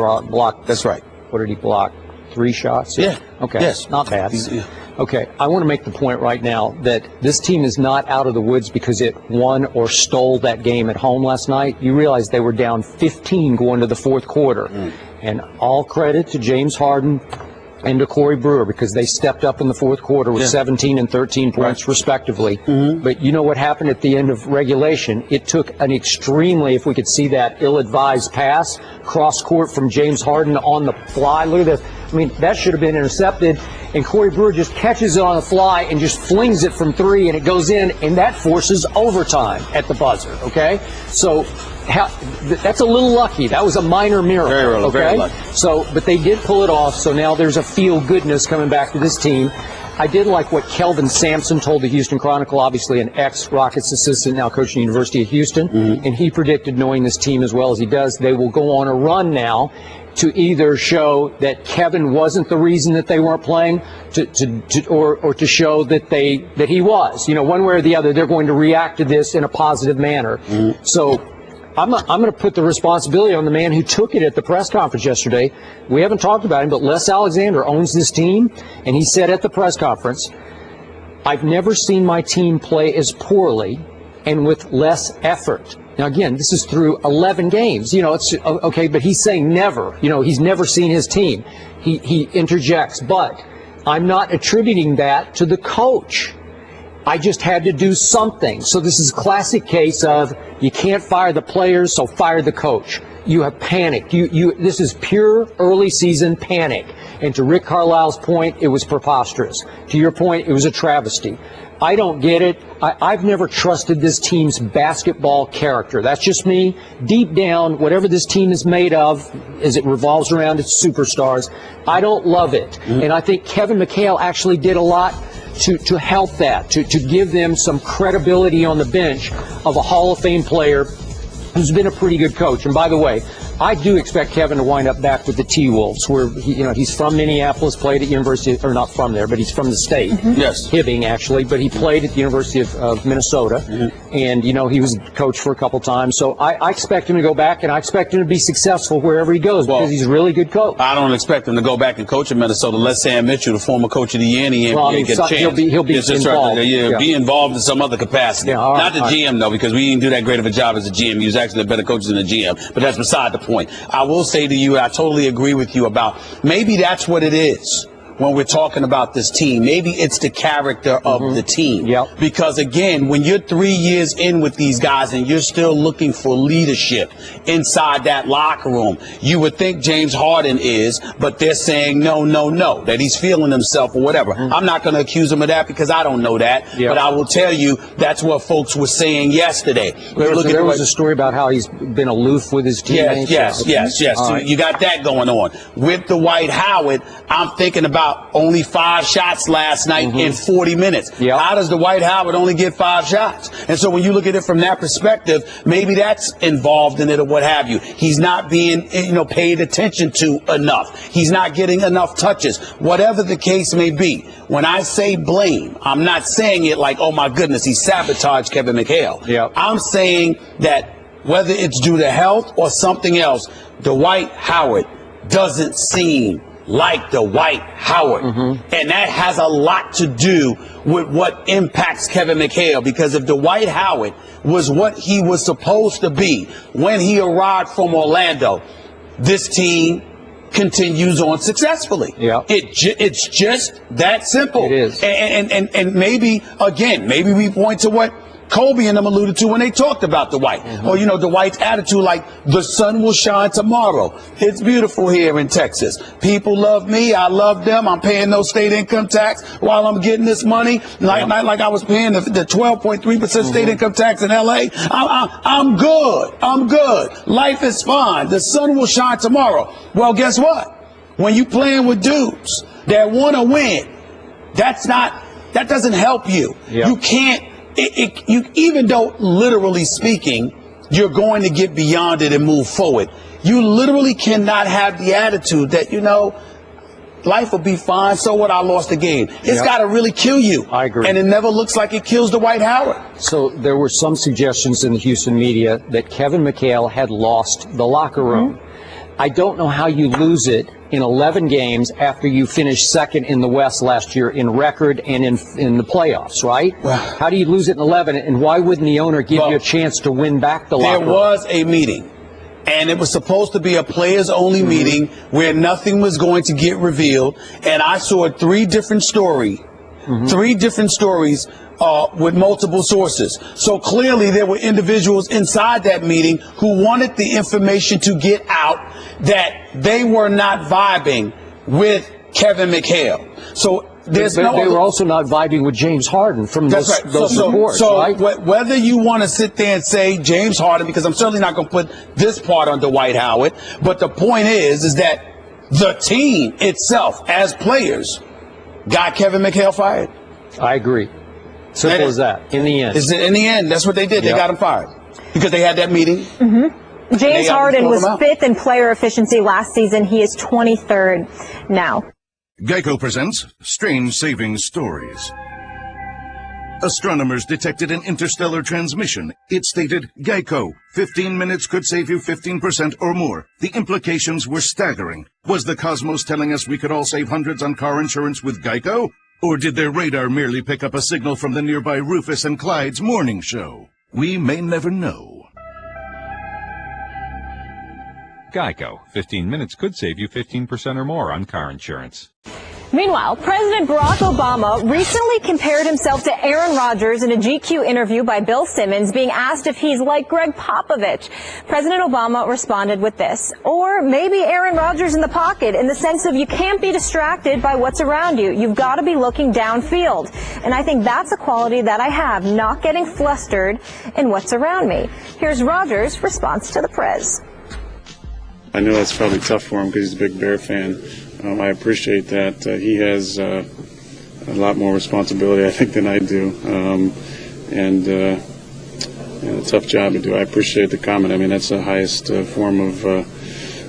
That's right. What did he block? 3 shots? Yeah. Okay. Yes. Not bad. Okay, I want to make the point right now that this team is not out of the woods because it won or stole that game at home last night. You realize they were down 15 going to the 4th quarter. And all credit to James Harden and to Corey Brewer because they stepped up in the 4th quarter with 17 and 13 points respectively. But you know what happened at the end of regulation? It took an extremely, if we could see that, ill-advised pass, cross-court from James Harden on the fly. Look at this. I mean, that should have been intercepted. And Corey Brewer just catches it on the fly and just flings it from 3, and it goes in, and that forces overtime at the buzzer, okay? So that's a little lucky. That was a minor miracle, very lucky. So, but they did pull it off, so now there's a feel-goodness coming back to this team. I did like what Kelvin Sampson told the Houston Chronicle, obviously an ex-Rockets assistant, now coaching the University of Houston, and he predicted, knowing this team as well as he does, they will go on a run now to either show that Kevin wasn't the reason that they weren't playing, or to show that he was. You know, one way or the other, they're going to react to this in a positive manner. So I'm going to put the responsibility on the man who took it at the press conference yesterday. We haven't talked about him, but Les Alexander owns this team, and he said at the press conference, "I've never seen my team play as poorly and with less effort." Now, again, this is through 11 games. You know, it's okay, but he's saying never. You know, he's never seen his team. He interjects, but I'm not attributing that to the coach. I just had to do something. So this is a classic case of you can't fire the players, so fire the coach. You have panicked. This is pure early season panic. And to Rick Carlisle's point, it was preposterous. To your point, it was a travesty. I don't get it. I've never trusted this team's basketball character. That's just me. Deep down, whatever this team is made of, as it revolves around its superstars, I don't love it. And I think Kevin McHale actually did a lot to help that, to give them some credibility on the bench of a Hall of Fame player who's been a pretty good coach. And by the way, I do expect Kevin to wind up back with the T-Wolves, where he's from Minneapolis, played at University, or not from there, but he's from the state. Yes. Hibbing, actually, but he played at the University of Minnesota, and, he was coach for a couple times. So I expect him to go back, and I expect him to be successful wherever he goes, because he's a really good coach. I don't expect him to go back and coach in Minnesota. Let Sam Mitchell, the former coach of the year, get a chance. He'll be involved. Be involved in some other capacity. Not the GM, though, because we didn't do that great of a job as a GM. He was actually a better coach than a GM, but that's beside the point. I will say to you, I totally agree with you about maybe that's what it is when we're talking about this team. Maybe it's the character of the team. Because, again, when you're 3 years in with these guys and you're still looking for leadership inside that locker room, you would think James Harden is, but they're saying no, that he's feeling himself or whatever. I'm not going to accuse him of that because I don't know that. But I will tell you that's what folks were saying yesterday. There was a story about how he's been aloof with his teammates. Yes. So you got that going on. With Dwight Howard, I'm thinking about only 5 shots last night in 40 minutes. How does Dwight Howard only get 5 shots? And so when you look at it from that perspective, maybe that's involved in it or what have you. He's not being, paid attention to enough. He's not getting enough touches. Whatever the case may be, when I say blame, I'm not saying it like, oh my goodness, he sabotaged Kevin McHale. I'm saying that whether it's due to health or something else, Dwight Howard doesn't seem like Dwight Howard. And that has a lot to do with what impacts Kevin McHale, because if Dwight Howard was what he was supposed to be when he arrived from Orlando, this team continues on successfully. Yeah. It's just that simple. It is. And maybe, again, maybe we point to what Kobe and them alluded to when they talked about Dwight. Or, Dwight's attitude like, the sun will shine tomorrow. It's beautiful here in Texas. People love me. I love them. I'm paying no state income tax while I'm getting this money. Not like I was paying the 12.3% state income tax in L.A. I'm good. I'm good. Life is fine. The sun will shine tomorrow. Well, guess what? When you playing with dudes that want to win, that doesn't help you. Yeah. You can't. You, even though literally speaking, you're going to get beyond it and move forward, you literally cannot have the attitude that, life will be fine. So what? I lost the game. It's got to really kill you. I agree. And it never looks like it kills Dwight Howard. So there were some suggestions in the Houston media that Kevin McHale had lost the locker room. I don't know how you lose it in 11 games after you finished second in the West last year in record and in the playoffs, right? Well, how do you lose it in 11, and why wouldn't the owner give you a chance to win back the locker room? There was a meeting, and it was supposed to be a players-only meeting where nothing was going to get revealed, and I saw three different stories with multiple sources. So clearly there were individuals inside that meeting who wanted the information to get out that they were not vibing with Kevin McHale. So they were also not vibing with James Harden from those reports, right? Whether you want to sit there and say James Harden, because I'm certainly not going to put this part on Dwight Howard, but the point is that the team itself, as players, got Kevin McHale fired. I agree. Simple as that. In the end. In the end, that's what they did. They got him fired because they had that meeting. James Harden was 5th in player efficiency last season. He is 23rd now. Geico presents Strange Saving Stories. Astronomers detected an interstellar transmission. It stated, Geico, 15 minutes could save you 15% or more. The implications were staggering. Was the cosmos telling us we could all save hundreds on car insurance with Geico? Or did their radar merely pick up a signal from the nearby Rufus and Clyde's morning show? We may never know. Geico. 15 minutes could save you 15% or more on car insurance. Meanwhile, President Barack Obama recently compared himself to Aaron Rodgers in a GQ interview by Bill Simmons, being asked if he's like Greg Popovich. President Obama responded with this, or maybe Aaron Rodgers in the pocket, in the sense of you can't be distracted by what's around you. You've got to be looking downfield. And I think that's a quality that I have, not getting flustered in what's around me. Here's Rodgers' response to the Prez. I know that's probably tough for him because he's a big Bear fan. I appreciate that. He has a lot more responsibility, I think, than I do, and a tough job to do. I appreciate the comment. I mean, that's the highest form of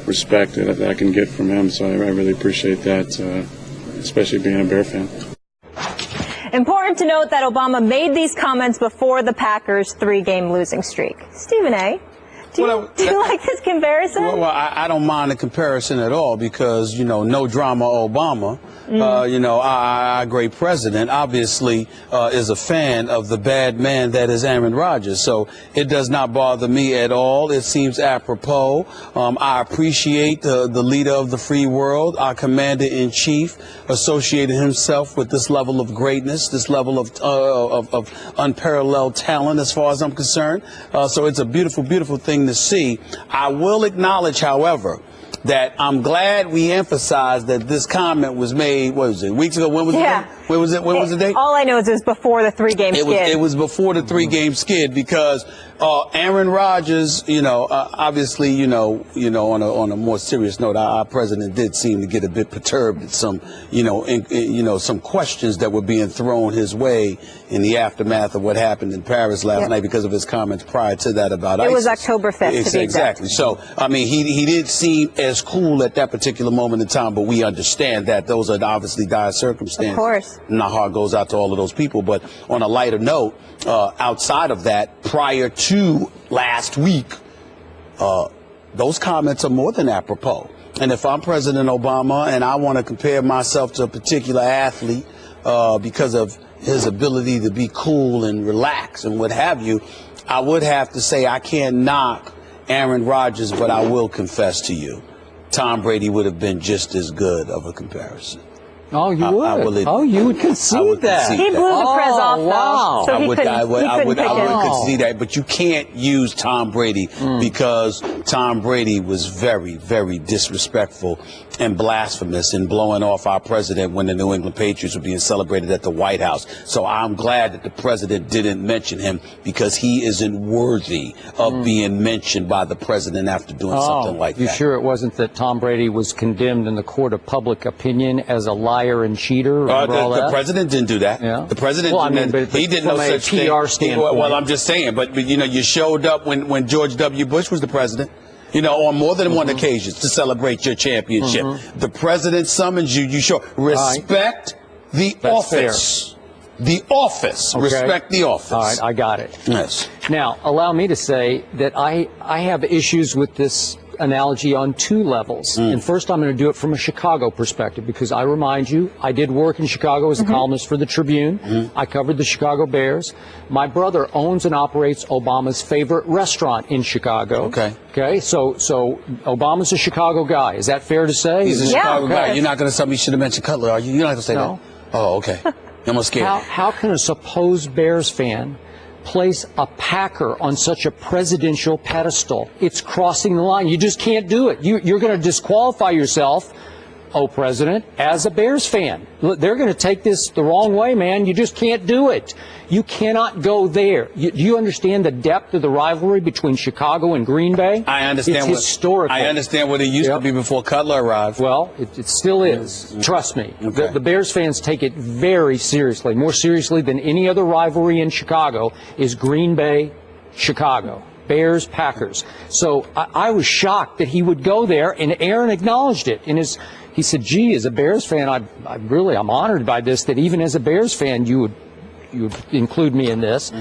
respect that I can get from him, so I really appreciate that, especially being a Bear fan. Important to note that Obama made these comments before the Packers' 3-game losing streak. Stephen A., do you like this comparison? Well, I don't mind the comparison at all because, no drama Obama. Our great president obviously is a fan of the bad man that is Aaron Rodgers. So it does not bother me at all. It seems apropos. I appreciate the leader of the free world, our commander-in-chief, associating himself with this level of greatness, this level of unparalleled talent as far as I'm concerned. So it's a beautiful, beautiful thing to see. I will acknowledge, however, that I'm glad we emphasized that this comment was made, what was it, weeks ago? When was it? When was the date? All I know is it was before the 3-game skid. It was before the 3-game skid because Aaron Rodgers, obviously, on a more serious note, our president did seem to get a bit perturbed at some, some questions that were being thrown his way in the aftermath of what happened in Paris last night because of his comments prior to that about ISIS. It was October 5th, to be exact. Exactly. So, I mean, he did seem as cool at that particular moment in time, but we understand that those are obviously dire circumstances. Of course. And our heart goes out to all of those people. But on a lighter note, outside of that, prior to last week, those comments are more than apropos. And if I'm President Obama and I want to compare myself to a particular athlete because of his ability to be cool and relax and what have you, I would have to say I can't knock Aaron Rodgers, but I will confess to you, Tom Brady would have been just as good of a comparison. Oh, you would? You would concede that? He blew the Prez off, wow. though, so he couldn't concede that. But you can't use Tom Brady because Tom Brady was very, very disrespectful and blasphemous in blowing off our president when the New England Patriots were being celebrated at the White House. So I'm glad that the president didn't mention him because he isn't worthy of being mentioned by the president after doing something like that. You sure it wasn't that Tom Brady was condemned in the court of public opinion as a liar and cheater? The president didn't do that. Yeah. The president he did no such thing. PR standpoint. Well, I'm just saying, but you showed up when George W. Bush was the president, on more than one occasion to celebrate your championship. The president summons you. You show respect the office. Fair. The office. Okay. Respect the office. All right, I got it. Yes. Now, allow me to say that I have issues with this analogy on two levels. And first, I'm going to do it from a Chicago perspective because I remind you, I did work in Chicago as a columnist for the Tribune. I covered the Chicago Bears. My brother owns and operates Obama's favorite restaurant in Chicago. Okay. So Obama's a Chicago guy. Is that fair to say? He's a Chicago guy. You're not going to tell me you should have mentioned Cutler, are you? You're not going to say that? Oh, okay. I'm almost scared. How can a supposed Bears fan place a Packer on such a presidential pedestal? It's crossing the line. You just can't do it. You're going to disqualify yourself, President, as a Bears fan. They're going to take this the wrong way, man. You just can't do it. You cannot go there. You understand the depth of the rivalry between Chicago and Green Bay? I understand. It's historical. I understand what it used to be before Cutler arrived. Well, it still is. Trust me. Okay. The Bears fans take it very seriously, more seriously than any other rivalry in Chicago is Green Bay, Chicago. Bears, Packers. So I was shocked that he would go there, and Aaron acknowledged it. He said, gee, as a Bears fan, I'm honored by this, that even as a Bears fan, you would include me in this.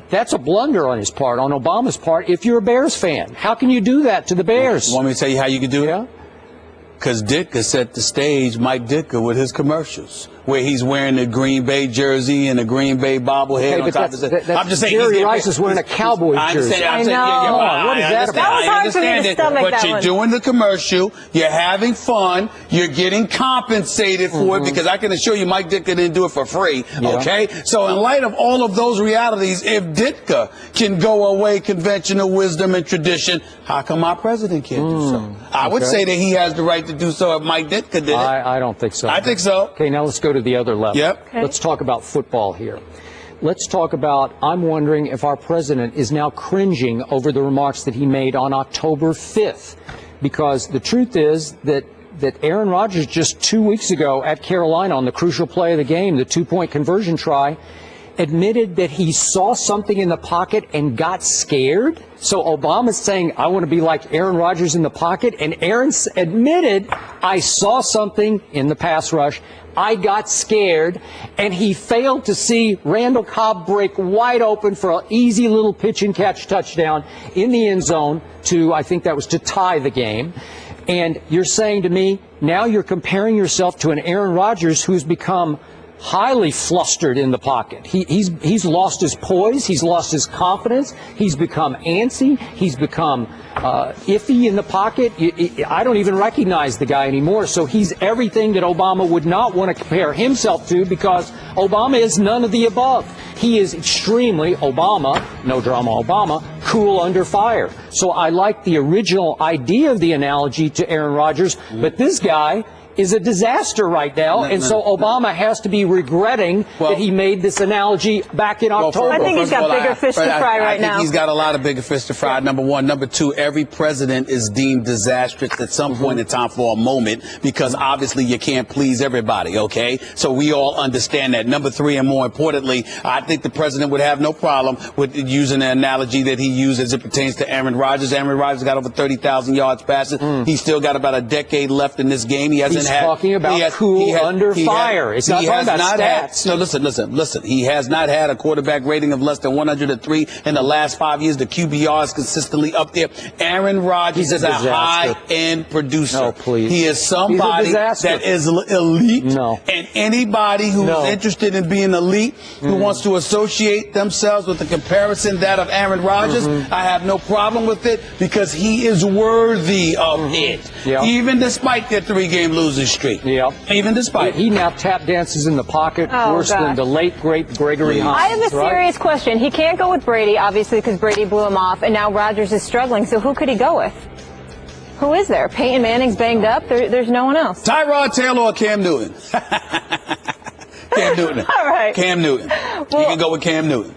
That's a blunder on his part, on Obama's part, if you're a Bears fan. How can you do that to the Bears? You want me to tell you how you can do it? Because Ditka set the stage, Mike Ditka, with his commercials, where he's wearing the Green Bay jersey and the Green Bay bobblehead on top of it. I'm just saying, Jerry Rice is wearing a Cowboys jersey. I know. What is that about? That was hard for me to stomach but you're doing the commercial, you're having fun, you're getting compensated for it, because I can assure you Mike Ditka didn't do it for free, okay? So in light of all of those realities, if Ditka can go away conventional wisdom and tradition, how come our president can't do so? I would say that he has the right to do so if Mike Ditka did it. I don't think so. I think so. Okay, now let's go to the other level. Yep. Okay. Let's talk about football here. Let's talk about, I'm wondering if our president is now cringing over the remarks that he made on October 5th. Because the truth is that Aaron Rodgers just 2 weeks ago at Carolina on the crucial play of the game, the 2-point conversion try, admitted that he saw something in the pocket and got scared. So Obama's saying, I want to be like Aaron Rodgers in the pocket. And Aaron admitted, I saw something in the pass rush. I got scared. And he failed to see Randall Cobb break wide open for an easy little pitch and catch touchdown in the end zone I think that was to tie the game. And you're saying to me, now you're comparing yourself to an Aaron Rodgers who's become highly flustered in the pocket. He's lost his poise. He's lost his confidence. He's become antsy. He's become iffy in the pocket. I don't even recognize the guy anymore. So he's everything that Obama would not want to compare himself to, because Obama is none of the above. He is extremely Obama, no drama Obama, cool under fire. So I like the original idea of the analogy to Aaron Rodgers, but this guy is a disaster right now, and so Obama has to be regretting that he made this analogy back in October. I think he's got bigger fish to fry right now. I think he's got a lot of bigger fish to fry, number one. Number two, every president is deemed disastrous at some point in time for a moment, because obviously you can't please everybody, okay? So we all understand that. Number three, and more importantly, I think the president would have no problem with using the analogy that he used as it pertains to Aaron Rodgers. Aaron Rodgers got over 30,000 yards passing. He's still got about a decade left in this game. He hasn't hasn't had. Talking about under fire. It's not talking about stats. No, listen. He has not had a quarterback rating of less than 103 in the last 5 years. The QBR is consistently up there. Aaron Rodgers is a high-end producer. No, please. He is somebody that is elite. No. And anybody who is interested in being elite, who wants to associate themselves with the comparison that of Aaron Rodgers, I have no problem with it because he is worthy of it. Yeah. Even despite their 3-game losing streak. Yeah. Even despite. He now tap dances in the pocket worse than the late, great Gregory Hines. I have a serious question. He can't go with Brady, obviously, because Brady blew him off, and now Rodgers is struggling. So who could he go with? Who is there? Peyton Manning's banged up. There's no one else. Tyrod Taylor or Cam Newton? Cam Newton. All right. Cam Newton. Well, you can go with Cam Newton.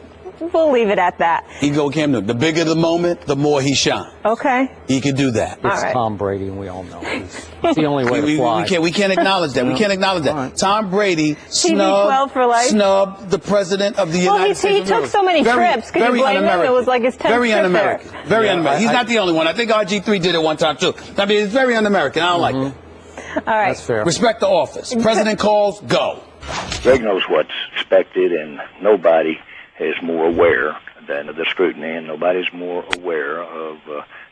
We'll leave it at that. He can go with Cam Newton. The bigger the moment, the more he shines. Okay. He can do that. It's Tom Brady, and we all know it's the only way to fly. We can't acknowledge that. We can't acknowledge that. Right. Tom Brady snubbed the president of the United States. He took so many trips. Could you blame him? It was like his 10th very trip un-American. there. Very un-American. He's not the only one. I think RG3 did it one time, too. I mean, it's very un-American. I don't like that. All right. That's fair. Respect the office. President calls, go. Greg knows what's expected, and nobody is more aware than the scrutiny, and nobody's more aware of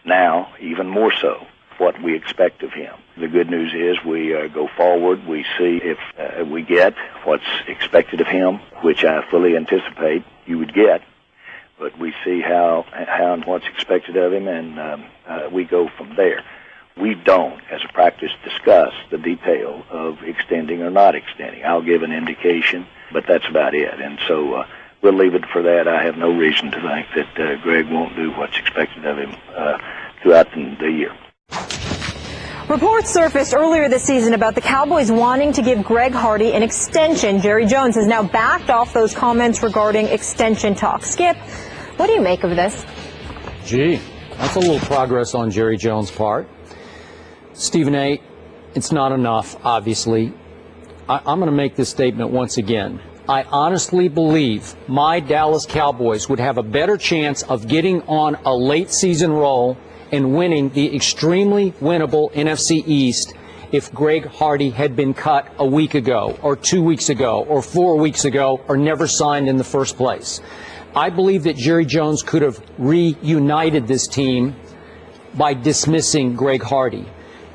now, even more so, what we expect of him. The good news is we go forward. We see if we get what's expected of him, which I fully anticipate you would get, but we see how and what's expected of him, and we go from there. We don't, as a practice, discuss the detail of extending or not extending. I'll give an indication, but that's about it. And so we'll leave it for that. I have no reason to think that Greg won't do what's expected of him throughout the year. Reports surfaced earlier this season about the Cowboys wanting to give Greg Hardy an extension. Jerry Jones has now backed off those comments regarding extension talks. Skip, what do you make of this? Gee, that's a little progress on Jerry Jones' part. Stephen A., it's not enough, obviously. I'm going to make this statement once again. I honestly believe my Dallas Cowboys would have a better chance of getting on a late season roll and winning the extremely winnable NFC East if Greg Hardy had been cut a week ago or 2 weeks ago or 4 weeks ago or never signed in the first place. I believe that Jerry Jones could have reunited this team by dismissing Greg Hardy.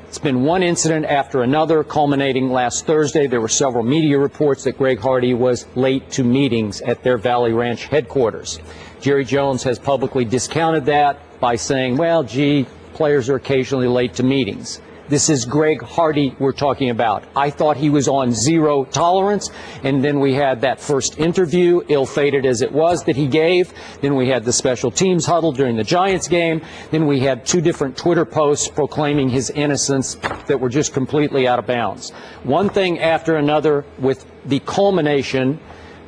It's been one incident after another, culminating last Thursday. There were several media reports that Greg Hardy was late to meetings at their Valley Ranch headquarters. Jerry Jones has publicly discounted that by saying, well, gee, players are occasionally late to meetings. This is Greg Hardy we're talking about. I thought he was on zero tolerance, and then we had that first interview, ill-fated as it was, that he gave. Then we had the special teams huddle during the Giants game. Then we had 2 different Twitter posts proclaiming his innocence that were just completely out of bounds. One thing after another, with the culmination,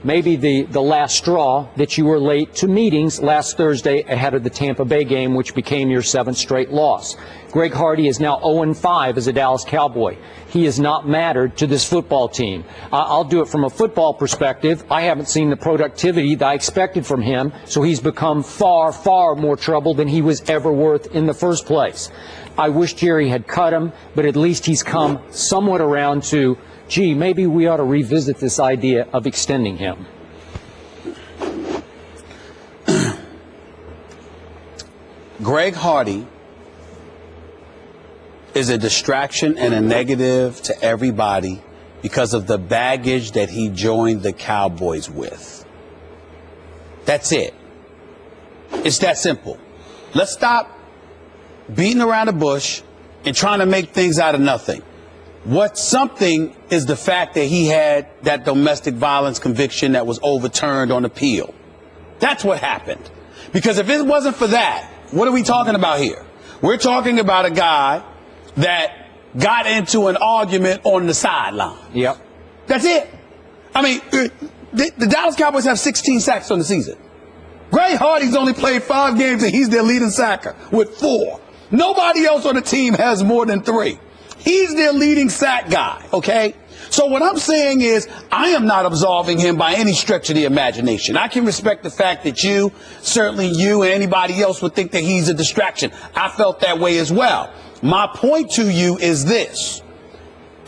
maybe the last straw, that you were late to meetings last Thursday ahead of the Tampa Bay game, which became your 7th straight loss. Greg Hardy is now 0-5 as a Dallas Cowboy. He has not mattered to this football team. I'll do it from a football perspective. I haven't seen the productivity that I expected from him, so he's become far, far more trouble than he was ever worth in the first place. I wish Jerry had cut him, but at least he's come somewhat around to, gee, maybe we ought to revisit this idea of extending him. Greg Hardy is a distraction and a negative to everybody because of the baggage that he joined the Cowboys with. That's it. It's that simple. Let's stop beating around the bush and trying to make things out of nothing. What's something is the fact that he had that domestic violence conviction that was overturned on appeal. That's what happened. Because if it wasn't for that, what are we talking about here? We're talking about a guy that got into an argument on the sideline. Yep. That's it. I mean, the Dallas Cowboys have 16 sacks on the season. Greg Hardy's only played 5 games and he's their leading sacker with 4. Nobody else on the team has more than 3. He's their leading sack guy, okay? So what I'm saying is I am not absolving him by any stretch of the imagination. I can respect the fact that certainly you and anybody else would think that he's a distraction. I felt that way as well. My point to you is this.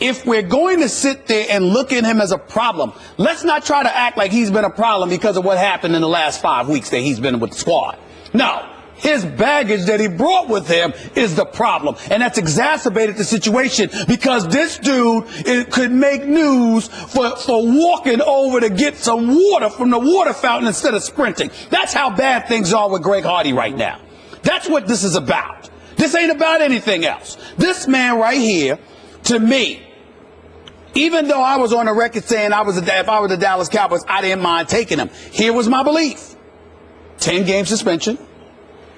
if we're going to sit there and look at him as a problem, let's not try to act like he's been a problem because of what happened in the last 5 weeks that he's been with the squad. No. His baggage that he brought with him is the problem. And that's exacerbated the situation because this dude could make news for walking over to get some water from the water fountain instead of sprinting. That's how bad things are with Greg Hardy right now. That's what this is about. This ain't about anything else. This man right here, to me, even though I was on the record saying if I was the Dallas Cowboys, I didn't mind taking him. Here was my belief. 10-game suspension.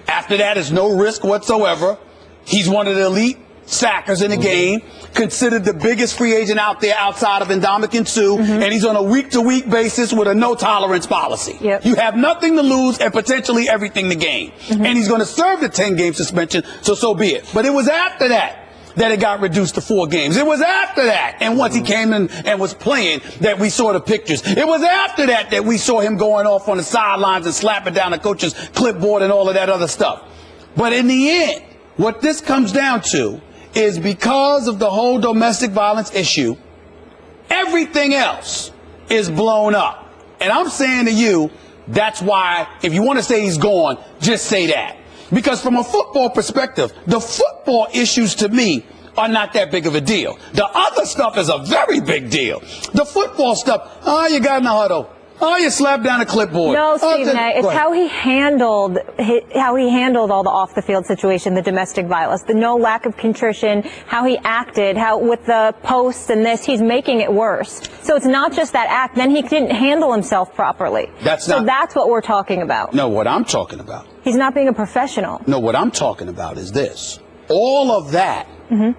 After that, there's no risk whatsoever. He's one of the elite sackers in the game, considered the biggest free agent out there outside of Ndamukong Suh, and he's on a week-to-week basis with a no-tolerance policy. Yep. You have nothing to lose and potentially everything to gain. And he's going to serve the 10-game suspension, so be it. But it was after that it got reduced to 4 games. It was after that, and once he came in and was playing, that we saw the pictures. It was after that we saw him going off on the sidelines and slapping down the coach's clipboard and all of that other stuff. But in the end, what this comes down to is because of the whole domestic violence issue, everything else is blown up. And I'm saying to you, that's why, if you want to say he's gone, just say that. Because from a football perspective, the football issues to me are not that big of a deal. The other stuff is a very big deal. The football stuff, you got in the huddle. You slapped down a clipboard. No, Stephen A. It's how he handled all the off-the-field situation, the domestic violence, the no lack of contrition, how he acted, how with the posts and this, he's making it worse. So it's not just that act. Then he didn't handle himself properly. That's what we're talking about. No, what I'm talking about. He's not being a professional. No, what I'm talking about is this. All of that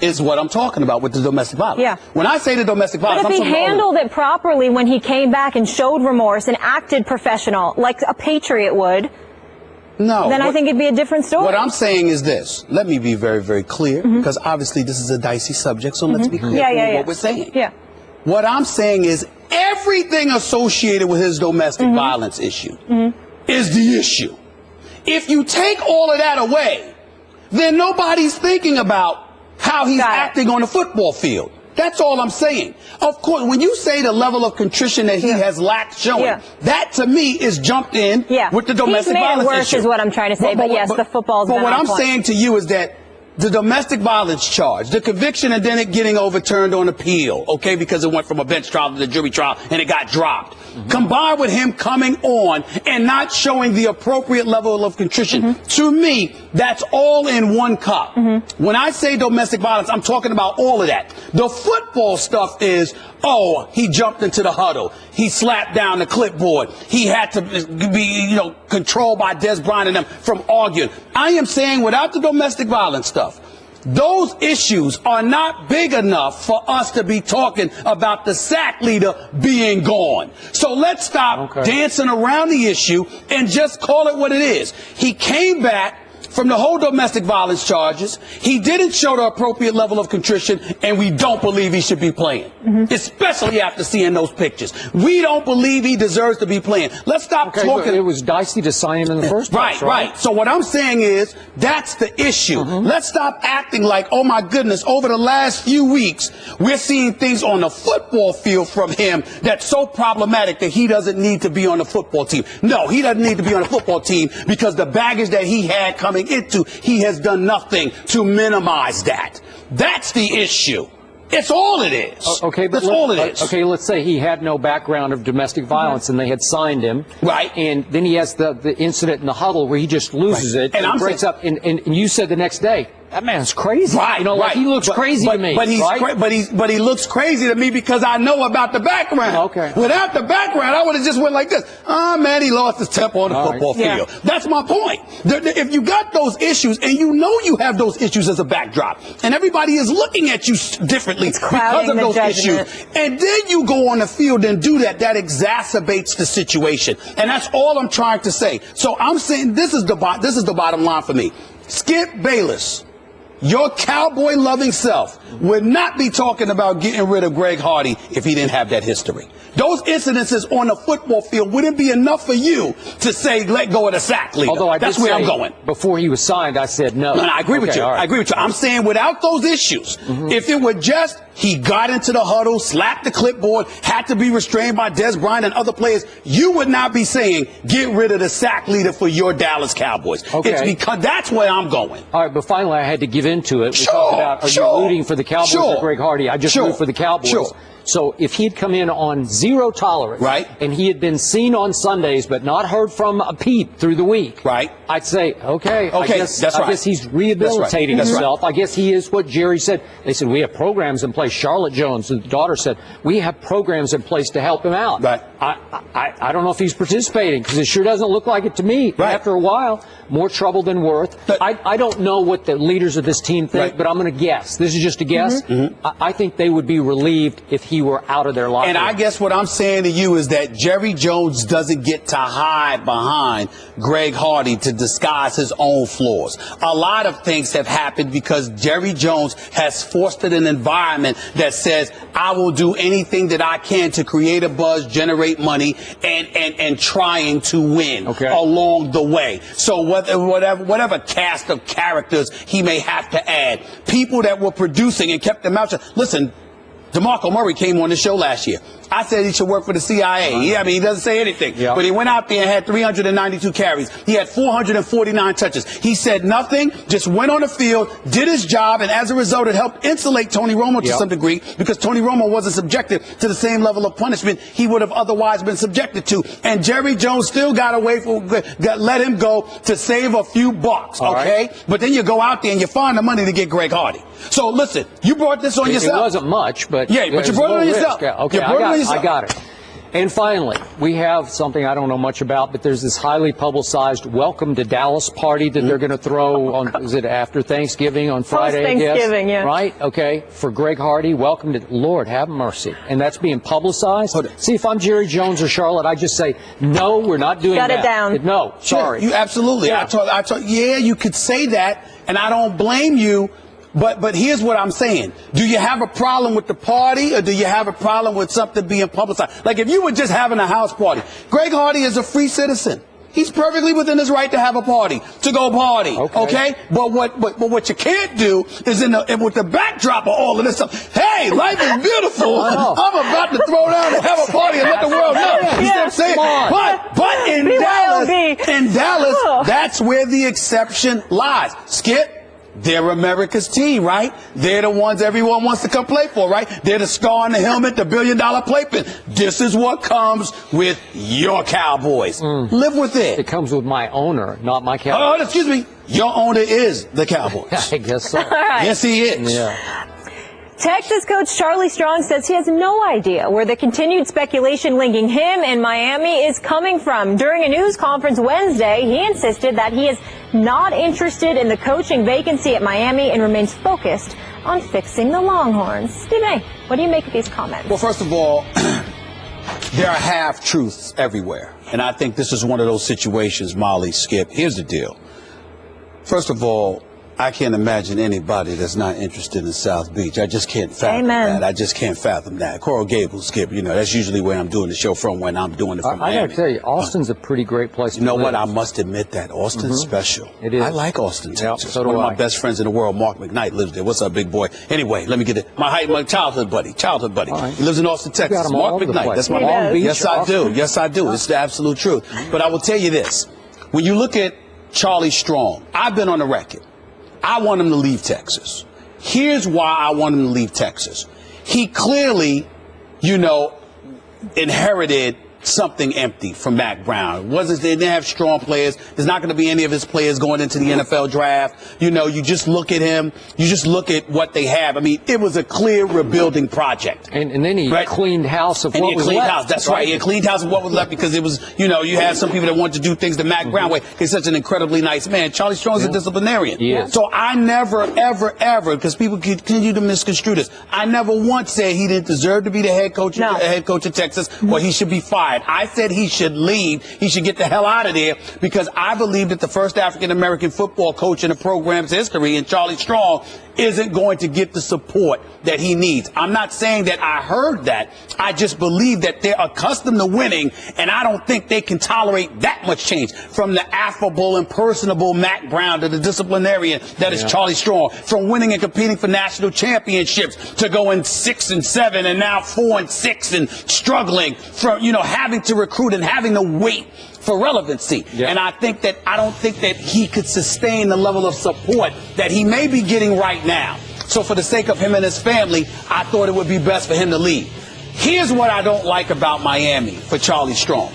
is what I'm talking about with the domestic violence. Yeah. When I say the domestic violence, but if he handled it properly when he came back and showed remorse and acted professional, like a Patriot would, then I think it'd be a different story. What I'm saying is this. Let me be very, very clear, because obviously this is a dicey subject, so let's be clear what we're saying. Yeah. What I'm saying is everything associated with his domestic violence issue is the issue. If you take all of that away, then nobody's thinking about how he's acting on the football field. That's all I'm saying. Of course, when you say the level of contrition that he has lacked showing, that to me is jumped in with the domestic violence issue. Worse is what I'm trying to say, but yes, the football's But what I'm saying to you is that the domestic violence charge, the conviction and then it getting overturned on appeal, okay, because it went from a bench trial to the jury trial and it got dropped. Combined with him coming on and not showing the appropriate level of contrition, to me, that's all in one cup. When I say domestic violence, I'm talking about all of that. The football stuff is, he jumped into the huddle. He slapped down the clipboard. He had to be, controlled by Des Bryant and them from arguing. I am saying without the domestic violence stuff, those issues are not big enough for us to be talking about the sack leader being gone. So let's stop dancing around the issue and just call it what it is. He came back from the whole domestic violence charges. He didn't show the appropriate level of contrition, and we don't believe he should be playing, especially after seeing those pictures. We don't believe he deserves to be playing. Let's stop talking. It was dicey to sign him in the first place, right? So what I'm saying is that's the issue. Let's stop acting like, oh my goodness, over the last few weeks, we're seeing things on the football field from him that's so problematic that he doesn't need to be on the football team. No, he doesn't need to be on the football team because the baggage that he had coming into, he has done nothing to minimize that. That's the issue. It's all it is. That's all it is. Okay, let's say he had no background of domestic violence and they had signed him. Right. And then he has the incident in the huddle where he just loses it and breaks up. And you said the next day, that man's crazy. Right. He looks crazy to me. But he looks crazy to me because I know about the background. Okay. Without the background, I would have just went like this. Man, he lost his temper on the football field. That's my point. If you got those issues and you know you have those issues as a backdrop and everybody is looking at you differently because of those issues, and then you go on the field and do that, that exacerbates the situation. And that's all I'm trying to say. So I'm saying this is the bottom line for me. Skip Bayless, your cowboy-loving self, would not be talking about getting rid of Greg Hardy if he didn't have that history. Those incidences on the football field wouldn't be enough for you to say, let go of the sack leader. Although that's where I'm going. Before he was signed, I said no. No, I agree with you. Right. I agree with you. I'm saying without those issues, if it were just he got into the huddle, slapped the clipboard, had to be restrained by Des Bryant and other players, you would not be saying, get rid of the sack leader for your Dallas Cowboys. Okay. It's because that's where I'm going. All right, but finally I had to give into it. We Sure, talked about, are sure, you rooting for the Cowboys sure, or Greg Hardy? I just sure, root for the Cowboys. sure. So if he had come in on zero tolerance, right, and he had been seen on Sundays but not heard from a peep through the week, right, I'd say, okay, I guess he's rehabilitating That's right. himself. I guess he is what Jerry said. They said, we have programs in place. Charlotte Jones, the daughter, said, we have programs in place to help him out. Right. I don't know if he's participating because it sure doesn't look like it to me. Right. After a while, more trouble than worth. I don't know what the leaders of this team think, right, but I'm going to guess. This is just a guess. I think they would be relieved if he were out of their locker room. And I guess what I'm saying to you is that Jerry Jones doesn't get to hide behind Greg Hardy to disguise his own flaws. A lot of things have happened because Jerry Jones has fostered an environment that says, I will do anything that I can to create a buzz, generate money, and trying to win along the way. So whatever cast of characters he may have to add, people that were producing and kept them out. Listen, DeMarco Murray came on the show last year. I said he should work for the CIA. Yeah, I mean, he doesn't say anything. But he went out there and had 392 carries. He had 449 touches. He said nothing, just went on the field, did his job, and as a result, it helped insulate Tony Romo to some degree because Tony Romo wasn't subjected to the same level of punishment he would have otherwise been subjected to. And Jerry Jones still got away from, let him go to save a few bucks, okay? Right. But then you go out there and you find the money to get Greg Hardy. So listen, you brought this on yourself. It wasn't much, but yeah, but you brought it on yourself. Yeah, okay, I got it. And finally, we have something I don't know much about, but there's this highly publicized welcome to Dallas party that they're going to throw on, is it after Thanksgiving on Friday, I guess? Thanksgiving, yeah. Right? Okay. For Greg Hardy, welcome to, Lord, have mercy. And that's being publicized. See, if I'm Jerry Jones or Charlotte, I just say, no, we're not doing that. Shut it down. No, sorry. You absolutely. Yeah. Yeah, you could say that, and I don't blame you. But here's what I'm saying. Do you have a problem with the party or do you have a problem with something being publicized? Like if you were just having a house party, Greg Hardy is a free citizen. He's perfectly within his right to have a party, to go party, okay? But what you can't do is with the backdrop of all of this stuff. Hey, life is beautiful. I'm about to throw down and have a party and let the world know. You see what I'm saying? But in Dallas, that's where the exception lies. Skip. They're America's team, right? They're the ones everyone wants to come play for, right? They're the star on the helmet, the $1 billion playpen. This is what comes with your Cowboys. Live with it. It comes with my owner, not my Cowboys. Oh, excuse me. Your owner is the Cowboys. I guess so. Yes, he is. Yeah. Texas coach Charlie Strong says he has no idea where the continued speculation linking him and Miami is coming from. During a news conference Wednesday, he insisted that he is not interested in the coaching vacancy at Miami and remains focused on fixing the Longhorns. Stephen A., what do you make of these comments? Well, first of all, there are half-truths everywhere. And I think this is one of those situations, Molly, Skip. Here's the deal. First of all, I can't imagine anybody that's not interested in South Beach. I just can't fathom that. I just can't fathom that. Coral Gables, Skip, that's usually where I'm doing the show from when I'm doing it from Miami. I got to tell you, Austin's a pretty great place to live. You know what? I must admit that. Austin's special. It is. I like Austin, Texas. So do one of my best friends in the world, Mark McKnight, lives there. What's up, big boy? Anyway, let me get it. My childhood buddy. Right. He lives in Austin, Texas. Mark McKnight. That's my Long Beach. Yes, I do. Yes, I do. It's the absolute truth. But I will tell you this. When you look at Charlie Strong, I've been on the record. I want him to leave Texas. Here's why I want him to leave Texas. He clearly, inherited something empty from Mac Brown. They didn't have strong players. There's not going to be any of his players going into the NFL draft. You just look at him. You just look at what they have. I mean, it was a clear rebuilding project. And then he cleaned house of what was left. That's right. He cleaned house of what was left because it was, you had some people that wanted to do things the Mac Brown way. He's such an incredibly nice man. Charlie Strong's a disciplinarian. Yeah. So I never, ever, because people continue to misconstrue this, I never once said he didn't deserve to be the head coach of Texas or he should be fired. I said he should leave. He should get the hell out of there because I believe that the first African-American football coach in the program's history, and Charlie Strong, isn't going to get the support that he needs. I'm not saying that I heard that. I just believe that they're accustomed to winning, and I don't think they can tolerate that much change. From the affable and personable Mac Brown to the disciplinarian that is Charlie Strong, from winning and competing for national championships to going 6-7 and now 4-6 and struggling, from having to recruit and having to wait for relevancy. And I don't think that he could sustain the level of support that he may be getting right now. So for the sake of him and his family, I thought it would be best for him to leave. Here's what I don't like about Miami for Charlie Strong.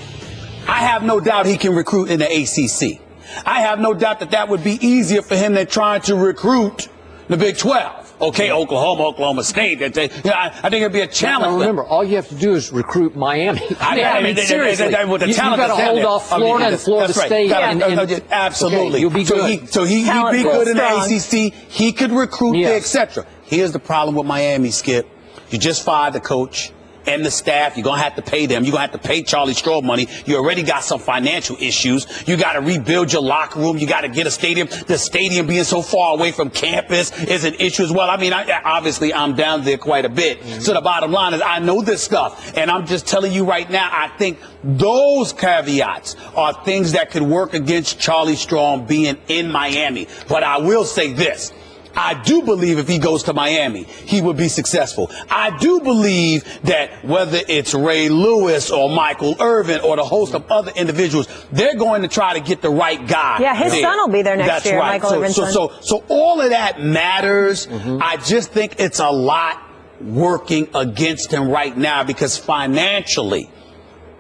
I have no doubt he can recruit in the ACC. I have no doubt that would be easier for him than trying to recruit the Big 12. Okay, Oklahoma State. I think it'd be a challenge. Now remember, all you have to do is recruit Miami. I mean, seriously, you've got to hold off Florida and Florida State. Absolutely. Okay, you'll be good. So he'd be good in the ACC. He could recruit there, etc. Here's the problem with Miami, Skip. You just fired the coach and the staff. You're going to have to pay them. You're going to have to pay Charlie Strong money. You already got some financial issues. You got to rebuild your locker room. You got to get a stadium. The stadium being so far away from campus is an issue as well. I mean, obviously, I'm down there quite a bit. So the bottom line is I know this stuff. And I'm just telling you right now, I think those caveats are things that could work against Charlie Strong being in Miami. But I will say this. I do believe if he goes to Miami, he would be successful. I do believe that whether it's Ray Lewis or Michael Irvin or the host of other individuals, they're going to try to get the right guy. Yeah, his son will be there next year, right. Michael Irvin's son. So all of that matters. I just think it's a lot working against him right now because financially,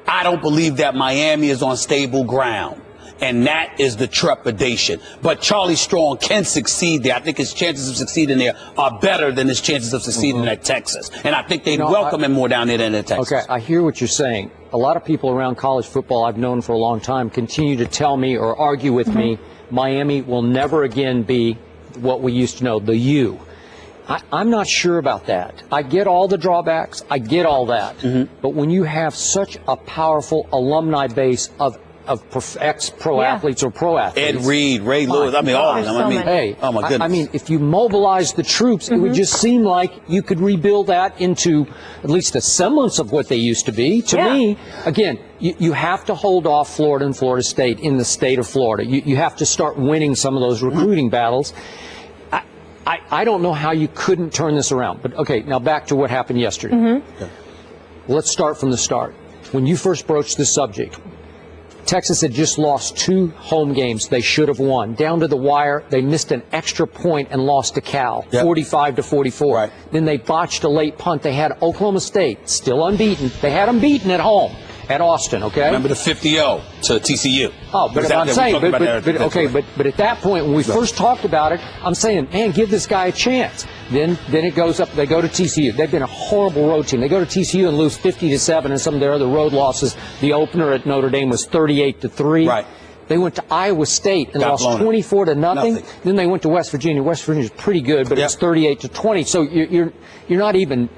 I don't believe that Miami is on stable ground. And that is the trepidation. But Charlie Strong can succeed there. I think his chances of succeeding there are better than his chances of succeeding at Texas. And I think they'd welcome him more down there than at Texas. Okay, I hear what you're saying. A lot of people around college football I've known for a long time continue to tell me or argue with me Miami will never again be what we used to know, the U. I'm not sure about that. I get all the drawbacks. I get all that. But when you have such a powerful alumni base of ex-pro athletes or pro athletes. Ed Reed, Ray Lewis, I mean, all of them. Hey, oh my goodness. I mean, if you mobilize the troops, it would just seem like you could rebuild that into at least a semblance of what they used to be. To me, again, you have to hold off Florida and Florida State in the state of Florida. You have to start winning some of those recruiting battles. I don't know how you couldn't turn this around. But, okay, now back to what happened yesterday. Let's start from the start. When you first broached this subject, Texas had just lost 2 home games they should have won. Down to the wire, they missed an extra point and lost to Cal, 45-44. Then they botched a late punt. They had Oklahoma State, still unbeaten. They had them beaten at home at Austin, okay? Remember the 50-0 to TCU. Oh, but I'm saying, but at that point, when we first talked about it, I'm saying, man, give this guy a chance. Then it goes up. They go to TCU. They've been a horrible road team. They go to TCU and lose 50-7, and some of their other road losses. The opener at Notre Dame was 38-3. Right. They went to Iowa State and lost 24-0. Then they went to West Virginia. West Virginia's pretty good, but it's 38-20. So you're not even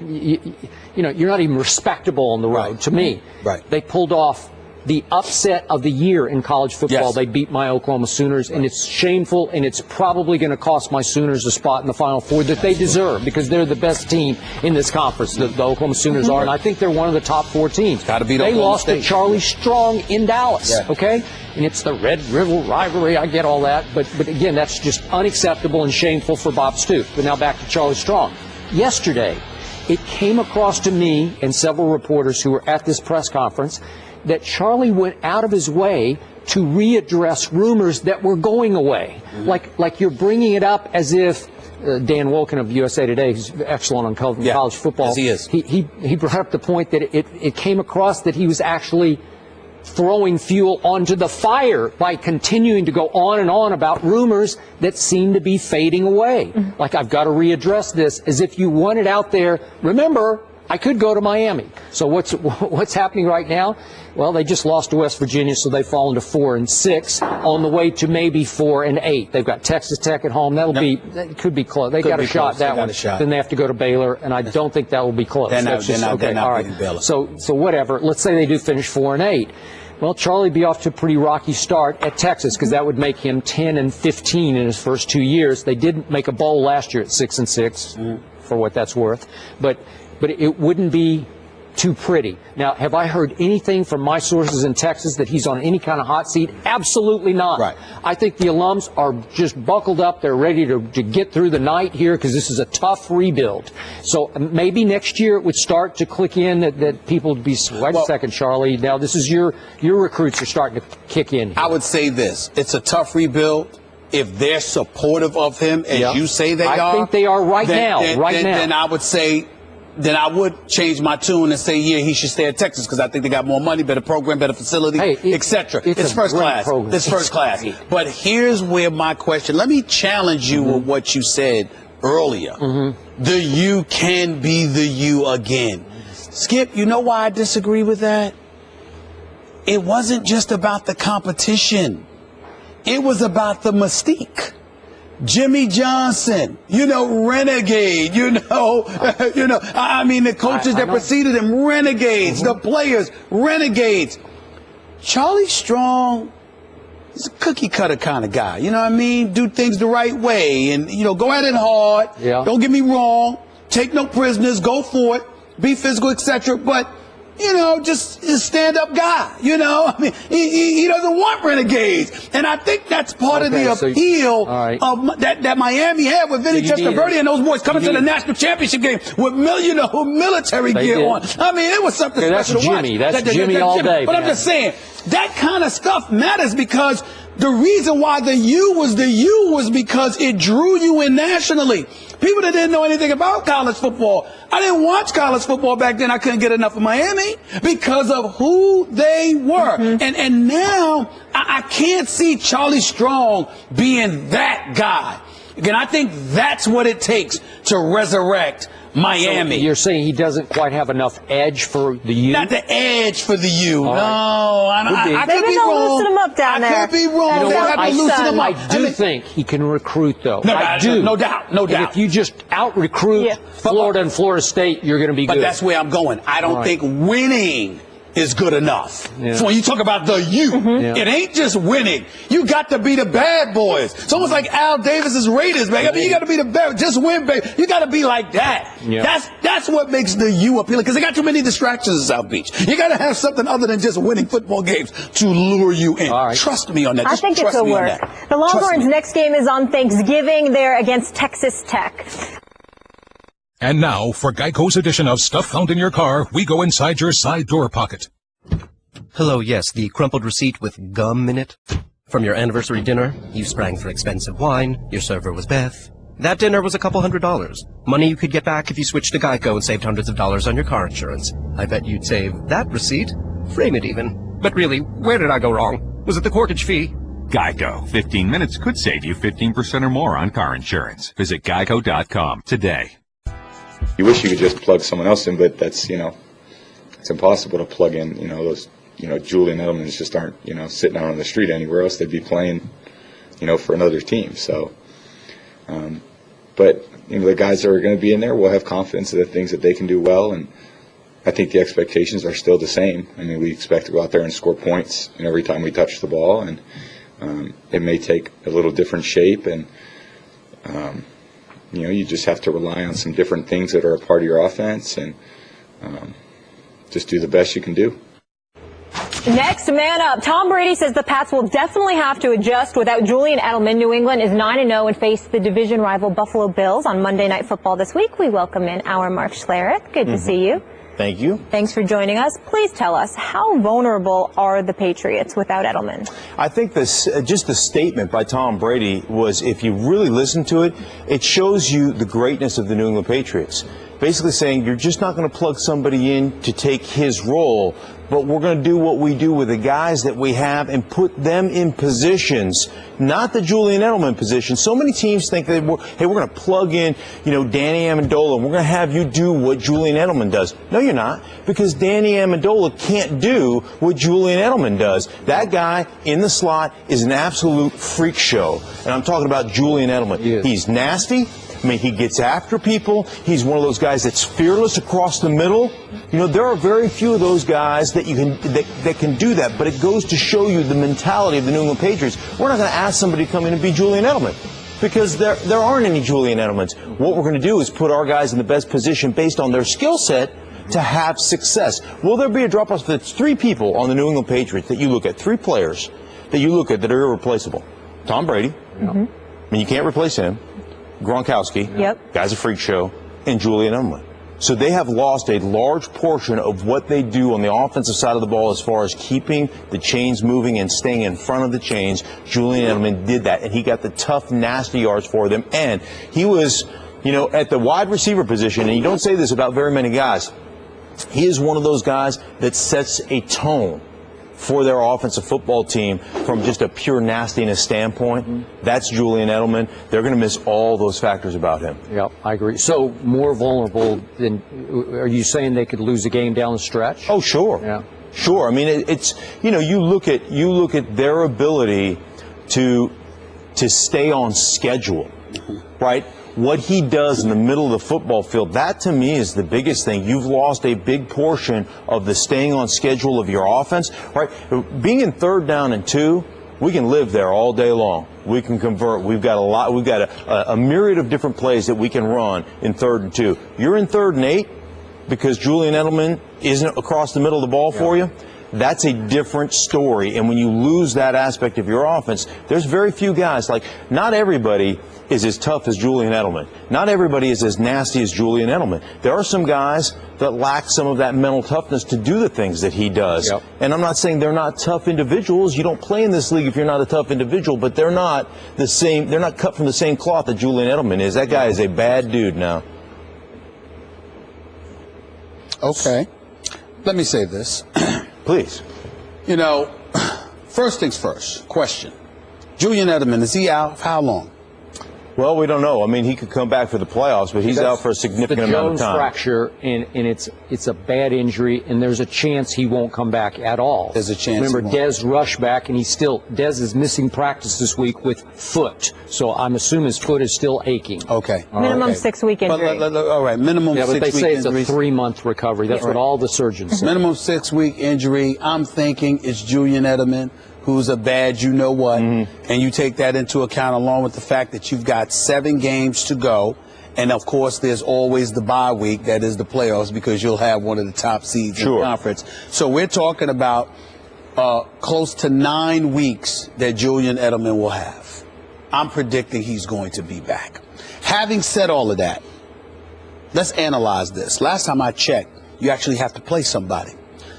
you're not even respectable on the road to me. Right. They pulled off the upset of the year in college football. They beat my Oklahoma Sooners, and it's shameful, and it's probably going to cost my Sooners a spot in the Final Four that they deserve because they're the best team in this conference. The Oklahoma Sooners are, and I think they're one of the top 4 teams. Got to beat They Oklahoma lost State. to Charlie Strong in Dallas, okay? And it's the Red River rivalry. I get all that, but again, that's just unacceptable and shameful for Bob Stoops. But now back to Charlie Strong. Yesterday, it came across to me and several reporters who were at this press conference that Charlie went out of his way to readdress rumors that were going away. Like you're bringing it up as if Dan Wolken of USA Today, who's excellent on college football. Yes, he is. He brought up the point that it came across that he was actually throwing fuel onto the fire by continuing to go on and on about rumors that seem to be fading away. Like, I've got to readdress this, as if you want it out there. Remember, I could go to Miami. So what's happening right now? Well, they just lost to West Virginia, so they've fallen to 4-6 on the way to maybe 4-8. They've got Texas Tech at home. That could be close. They got a shot that one. Then they have to go to Baylor, and I don't think that will be close. They're not beating Baylor. So whatever. Let's say they do finish 4-8. Well, Charlie would be off to a pretty rocky start at Texas because that would make him 10-15 in his first 2 years. They did make a bowl last year at 6-6, for what that's worth, but it wouldn't be too pretty. Now, have I heard anything from my sources in Texas that he's on any kind of hot seat? Absolutely not. Right. I think the alums are just buckled up. They're ready to get through the night here because this is a tough rebuild. So maybe next year it would start to click in that people would be, wait a second, Charlie. Now, this is your recruits are starting to kick in here. I would say this. It's a tough rebuild. If they're supportive of him, as you say they are. I think they are now. Then I would say, then I would change my tune and say, yeah, he should stay at Texas because I think they got more money, better program, better facility, etc. It's first class. It's first class. But here's where my question, let me challenge you with what you said earlier. The U can be the U again. Skip, you know why I disagree with that? It wasn't just about the competition. It was about the mystique. Jimmy Johnson, renegade, I mean, the coaches that preceded him, renegades, the players, renegades. Charlie Strong is a cookie cutter kind of guy, you know what I mean? Do things the right way and, go at it hard. Don't get me wrong. Take no prisoners, go for it, be physical, etc. But, just a stand-up guy, I mean, he doesn't want renegades. And I think that's part of the appeal of that Miami had with Vinny Testaverde and those boys coming to the national championship game with military gear on. I mean, it was something special to watch. That's Jimmy all day. But I'm just saying, that kind of stuff matters because the reason why the U was because it drew you in nationally. People that didn't know anything about college football. I didn't watch college football back then. I couldn't get enough of Miami because of who they were. And now I can't see Charlie Strong being that guy. Again, I think that's what it takes to resurrect Miami. So you're saying he doesn't quite have enough edge for the U? Not the edge for the U. No, I could be wrong. Loosen him up down there. I could be wrong. They have to loosen him up. I do think he can recruit, though. I do. No doubt. No doubt. And if you just out-recruit Florida and Florida State, you're going to be good. But that's where I'm going. I don't think winning is good enough. So when you talk about the U, it ain't just winning. You got to be the bad boys. It's almost like Al Davis's Raiders, man. I mean, you got to be the bad, just win, baby. You got to be like that. That's what makes the U appealing because they got too many distractions in South Beach. You got to have something other than just winning football games to lure you in. Trust me on that. I think it could work. The Longhorns' next game is on Thanksgiving. They're against Texas Tech. And now, for Geico's edition of Stuff Found in Your Car, we go inside your side door pocket. Hello, yes, the crumpled receipt with gum in it. From your anniversary dinner, you sprang for expensive wine, your server was Beth. That dinner was a couple $100. Money you could get back if you switched to Geico and saved hundreds of dollars on your car insurance. I bet you'd save that receipt. Frame it even. But really, where did I go wrong? Was it the corkage fee? Geico. 15 minutes could save you 15% or more on car insurance. Visit geico.com today. You wish you could just plug someone else in, but that's, it's impossible to plug in, those, Julian Edelmans just aren't, sitting out on the street anywhere else. They'd be playing, for another team. So, but, the guys that are going to be in there will have confidence in the things that they can do well. And I think the expectations are still the same. I mean, we expect to go out there and score points every time we touch the ball. And it may take a little different shape. And, you just have to rely on some different things that are a part of your offense and just do the best you can do. Next man up, Tom Brady says the Pats will definitely have to adjust without Julian Edelman. New England is 9-0 and face the division rival Buffalo Bills on Monday Night Football this week. We welcome in our Mark Schlereth. Good to see you. Thank you. Thanks for joining us. Please tell us, how vulnerable are the Patriots without Edelman? I think just the statement by Tom Brady was, if you really listen to it, it shows you the greatness of the New England Patriots. Basically saying you're just not going to plug somebody in to take his role, but we're going to do what we do with the guys that we have and put them in positions, not the Julian Edelman position. So many teams think that, hey, we're going to plug in, Danny Amendola, and we're going to have you do what Julian Edelman does. No, you're not, because Danny Amendola can't do what Julian Edelman does. That guy in the slot is an absolute freak show, and I'm talking about Julian Edelman. He's nasty. I mean, he gets after people. He's one of those guys that's fearless across the middle. You know, there are very few of those guys that that can do that, but it goes to show you the mentality of the New England Patriots. We're not going to ask somebody to come in and be Julian Edelman, because there aren't any Julian Edelmans. What we're going to do is put our guys in the best position based on their skill set to have success. Will there be a drop-off? There's 3 people on the New England Patriots that you look at, 3 players that you look at that are irreplaceable. Tom Brady. I mean, you can't replace him. Gronkowski. Yep. Guy's a freak show. And Julian Edelman. So they have lost a large portion of what they do on the offensive side of the ball as far as keeping the chains moving and staying in front of the chains. Julian Edelman did that, and he got the tough, nasty yards for them. And he was, you know, at the wide receiver position, and you don't say this about very many guys, he is one of those guys that sets a tone for their offensive football team from just a pure nastiness standpoint. That's Julian Edelman. They're going to miss all those factors about him. Yeah, I agree. So more vulnerable than, are you saying they could lose a game down the stretch? Oh, sure. Yeah. Sure. I mean, it's, you know, you look at their ability to stay on schedule, right? What he does in the middle of the football field, that to me is the biggest thing. You've lost a big portion of the staying on schedule of your offense, right? Being in 3rd down and 2, we can live there all day long. We can convert. We've got a myriad of different plays that we can run in 3rd and 2. You're in 3rd and 8 because Julian Edelman isn't across the middle of the ball for you. That's a different story. And when you lose that aspect of your offense, there's very few guys. Like, not everybody is as tough as Julian Edelman. Not everybody is as nasty as Julian Edelman. There are some guys that lack some of that mental toughness to do the things that he does. Yep. And I'm not saying they're not tough individuals. You don't play in this league if you're not a tough individual, but they're not the same. They're not cut from the same cloth that Julian Edelman is. That guy is a bad dude now. Okay. Let me say this. Please. You know, first things first, question. Julian Edelman, is he out for how long? Well, we don't know. I mean, he could come back for the playoffs, but he's out for a significant amount of time. The Jones fracture, and it's a bad injury, and there's a chance he won't come back at all. There's a chance. Remember, Dez rushed back, and Dez is missing practice this week with foot. So I'm assuming his foot is still aching. Okay. Minimum 6-week injury. All right, minimum 6-week injury. Yeah, but they say it's a 3-month recovery. That's what all the surgeons say. Minimum 6-week injury. I'm thinking it's Julian Edelman, who's a bad you-know-what, and you take that into account along with the fact that you've got 7 games to go, and, of course, there's always the bye week, that is the playoffs, because you'll have one of the top seeds in the conference. So we're talking about close to 9 weeks that Julian Edelman will have. I'm predicting he's going to be back. Having said all of that, let's analyze this. Last time I checked, you actually have to play somebody.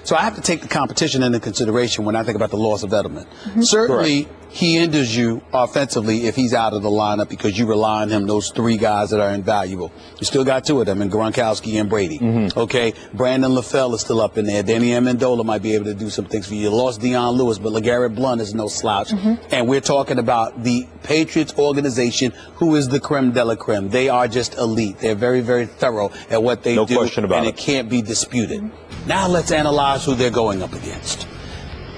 So I have to take the competition into consideration when I think about the loss of Edelman. Certainly, he injures you offensively if he's out of the lineup because you rely on him, those 3 guys that are invaluable. You still got 2 of them, in Gronkowski and Brady. Okay, Brandon LaFell is still up in there. Danny Amendola might be able to do some things for you. You lost Deion Lewis, but LeGarrette Blount is no slouch. And we're talking about the Patriots organization, who is the creme de la creme. They are just elite. They're very, very thorough at what they do. No question about it. And it can't be disputed. Now let's analyze who they're going up against.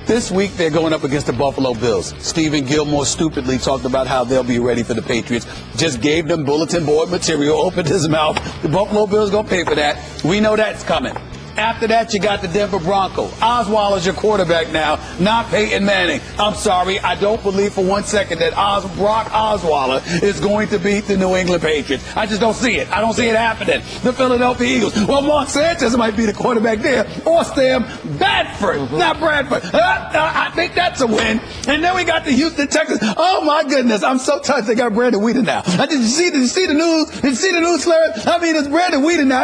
This week, they're going up against the Buffalo Bills. Stephen Gilmore stupidly talked about how they'll be ready for the Patriots. Just gave them bulletin board material, opened his mouth. The Buffalo Bills going to pay for that. We know that's coming. After that, you got the Denver Broncos. Osweiler's your quarterback now, not Peyton Manning. I'm sorry, I don't believe for one second that Brock Osweiler is going to beat the New England Patriots. I just don't see it. I don't see it happening. The Philadelphia Eagles. Well, Mark Sanchez might be the quarterback there, or Sam Bradford, not Bradford. I think that's a win. And then we got the Houston Texans. Oh my goodness, I'm so touched they got Brandon Weeden now. Did you see the news? Did you see the news, Larry? I mean, it's Brandon Weeden now.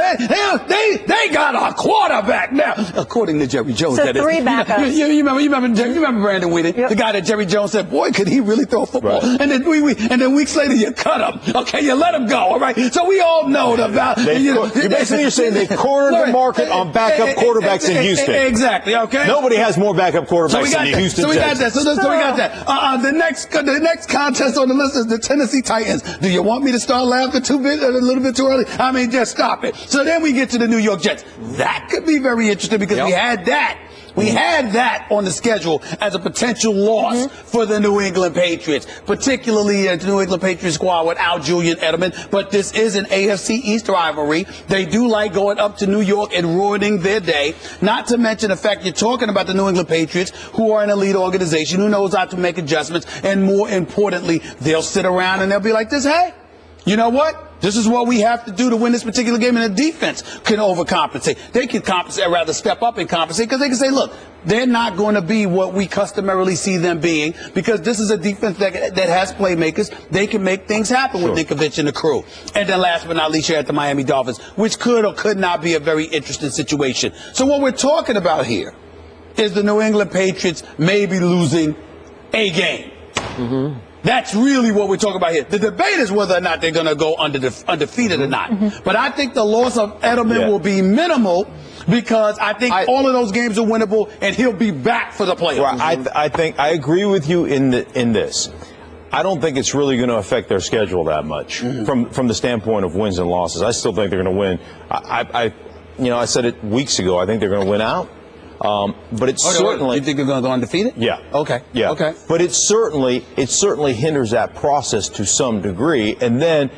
They got a quarterback now, according to Jerry Jones. So that 3 is. backups. You remember Brandon Weeden, the guy that Jerry Jones said, boy, could he really throw a football? Right. And then weeks later, you cut him. Okay, you let him go. All right. So we all know about. You're saying they cornered the market on backup quarterbacks in Houston. Exactly. Okay. Nobody has more backup quarterbacks than the Houston. So we got that. So we got that. The next contest on the list is the Tennessee Titans. Do you want me to start laughing a little bit too early? I mean, just stop it. So then we get to the New York Jets. That could be very interesting because we had that We had that on the schedule as a potential loss for the New England Patriots, particularly the New England Patriots squad without Julian Edelman. But this is an AFC East rivalry. They do like going up to New York and ruining their day. Not to mention the fact you're talking about the New England Patriots, who are an elite organization, who knows how to make adjustments, and more importantly, they'll sit around and they'll be like this, hey, you know what? This is what we have to do to win this particular game, and the defense can overcompensate. They can compensate, rather step up and compensate, because they can say, look, they're not going to be what we customarily see them being, because this is a defense that has playmakers. They can make things happen with Ninkovich and the crew. And then last but not least, you're at the Miami Dolphins, which could or could not be a very interesting situation. So what we're talking about here is the New England Patriots maybe losing a game. That's really what we're talking about here. The debate is whether or not they're going to go undefeated or not. But I think the loss of Edelman will be minimal, because I think all of those games are winnable, and he'll be back for the playoffs. Right. I think I agree with you in this. I don't think it's really going to affect their schedule that much from the standpoint of wins and losses. I still think they're going to win. I said it weeks ago. I think they're going to win out. But it's certainly. You think they're going to go undefeated? Yeah. Okay. Yeah. Okay. But it certainly hinders that process to some degree. And then,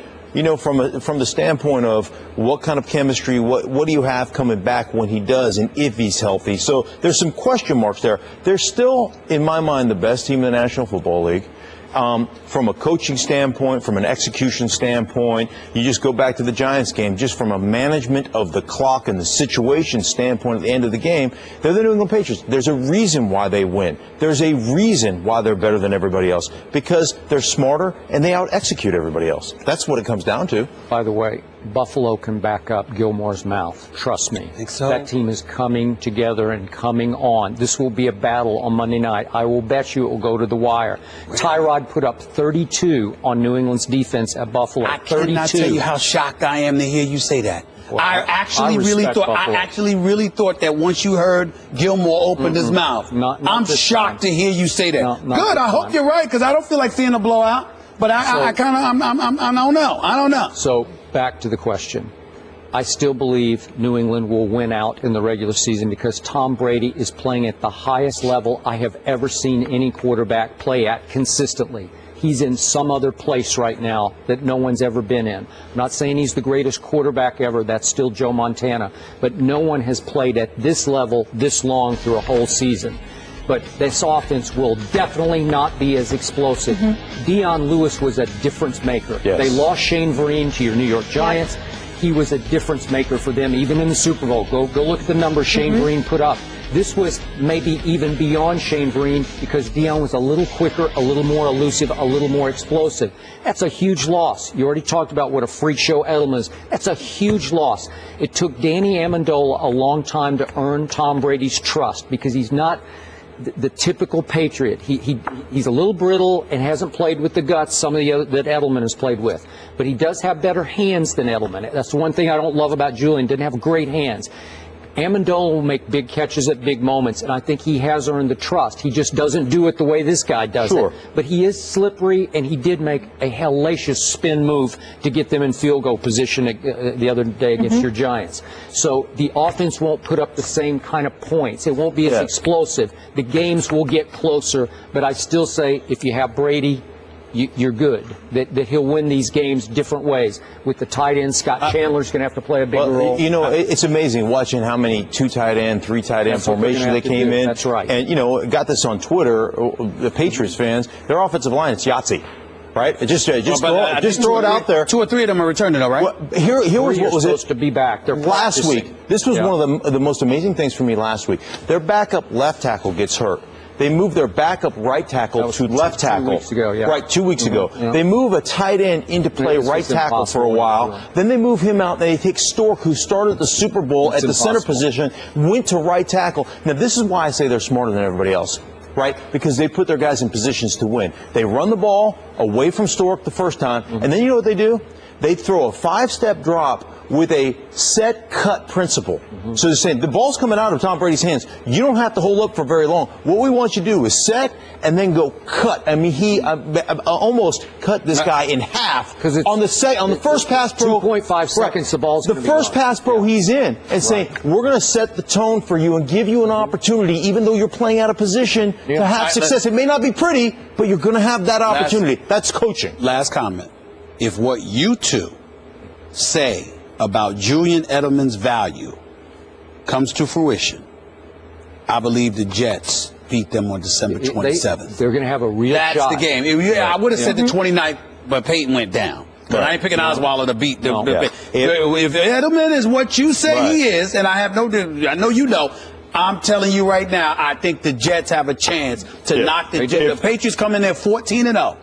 from the standpoint of what kind of chemistry, what do you have coming back when he does, and if he's healthy? So there's some question marks there. They're still, in my mind, the best team in the National Football League. From a coaching standpoint, from an execution standpoint, you just go back to the Giants game, just from a management of the clock and the situation standpoint at the end of the game, they're the New England Patriots. There's a reason why they win. There's a reason why they're better than everybody else, because they're smarter and they out-execute everybody else. That's what it comes down to. By the way, Buffalo can back up Gilmore's mouth. Trust me. Think so? That team is coming together and coming on. This will be a battle on Monday night. I will bet you it will go to the wire. Tyrod put up 32 on New England's defense at Buffalo. I cannot tell you how shocked I am to hear you say that. Well, I actually really thought that once you heard Gilmore open his mouth, I'm shocked to hear you say that. Good. I hope you're right, because I don't feel like seeing a blowout. But I don't know. So back to the question. I still believe New England will win out in the regular season, because Tom Brady is playing at the highest level I have ever seen any quarterback play at consistently. He's in some other place right now that no one's ever been in. I'm not saying he's the greatest quarterback ever. That's still Joe Montana. But no one has played at this level this long through a whole season. But this offense will definitely not be as explosive. Deion Lewis was a difference maker. Yes. They lost Shane Vereen to your New York Giants. He was a difference maker for them, even in the Super Bowl. Go look at the numbers Shane Vereen put up. This was maybe even beyond Shane Vereen, because Deion was a little quicker, a little more elusive, a little more explosive. That's a huge loss. You already talked about what a freak show Edelman is. That's a huge loss. It took Danny Amendola a long time to earn Tom Brady's trust, because he's not the typical Patriot. He's a little brittle and hasn't played with the guts some of the other that Edelman has played with. But he does have better hands than Edelman. That's the one thing I don't love about Julian. Didn't have great hands. Amendola will make big catches at big moments, and I think he has earned the trust. He just doesn't do it the way this guy does it. But he is slippery, and he did make a hellacious spin move to get them in field goal position the other day against your Giants. So the offense won't put up the same kind of points. It won't be as explosive. The games will get closer, but I still say if you have Brady, you're good. That he'll win these games different ways. With the tight end, Scott Chandler's going to have to play a bigger role. It's amazing watching how many 2 tight end, 3 tight end formations they came in. That's right. And, got this on Twitter, the Patriots fans, their offensive line, it's Yahtzee. Right? Just throw it out there. 2 or 3 of them are returning, though, right? Well, here was what was supposed to be back. They're last week. This was one of the most amazing things for me last week. Their backup left tackle gets hurt. They move their backup right tackle to left tackle. 2 weeks ago, yeah. Right, 2 weeks ago. Yeah. They move a tight end into play right tackle for a while. Yeah. Then they move him out. They take Stork, who started the Super Bowl at the center position, went to right tackle. Now, this is why I say they're smarter than everybody else. Right? Because they put their guys in positions to win. They run the ball away from Stork the first time, and then you know what they do? They throw a 5-step drop with a set cut principle. So they're saying the ball's coming out of Tom Brady's hands. You don't have to hold up for very long. What we want you to do is set and then go cut. I mean, he almost cut this guy in half on the first pass pro. 2.5 seconds. The ball's the first pass pro he's in and saying we're going to set the tone for you and give you an opportunity, even though you're playing out of position, to have success. It may not be pretty, but you're going to have that opportunity. That's coaching. Last comment. If what you two say about Julian Edelman's value comes to fruition, I believe the Jets beat them on December 27th. They're going to have a real shot. That's the game. I would have said the 29th, but Peyton went down. But I ain't picking Osweiler to beat the if Edelman is what you say he is, and I know you know, I'm telling you right now, I think the Jets have a chance to knock the Patriots come in there 14-0.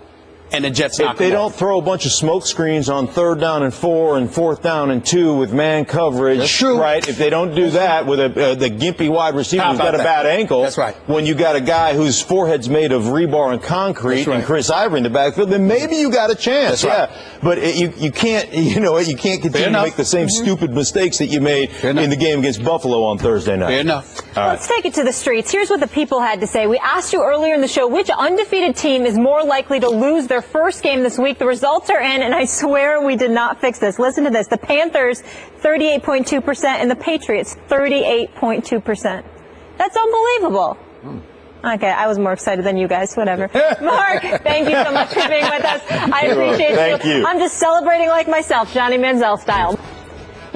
And the Jets if they don't throw a bunch of smoke screens on 3rd down and 4 and 4th down and 2 with man coverage, that's true. Right? If they don't do that with the gimpy wide receiver who's got a bad ankle, that's right. When you got a guy whose forehead's made of rebar and concrete and Chris Ivory in the backfield, then maybe you got a chance. That's right. But you can't, you can't continue to make the same stupid mistakes that you made in the game against Buffalo on Thursday night. Fair enough. Let's take it to the streets. Here's what the people had to say. We asked you earlier in the show which undefeated team is more likely to lose their first game this week. The results are in, and I swear we did not fix this. Listen to this. The Panthers, 38.2%, and the Patriots, 38.2%. That's unbelievable. Okay, I was more excited than you guys. Whatever. Mark, thank you so much for being with us. I appreciate you. Thank you. I'm just celebrating like myself, Johnny Manziel style.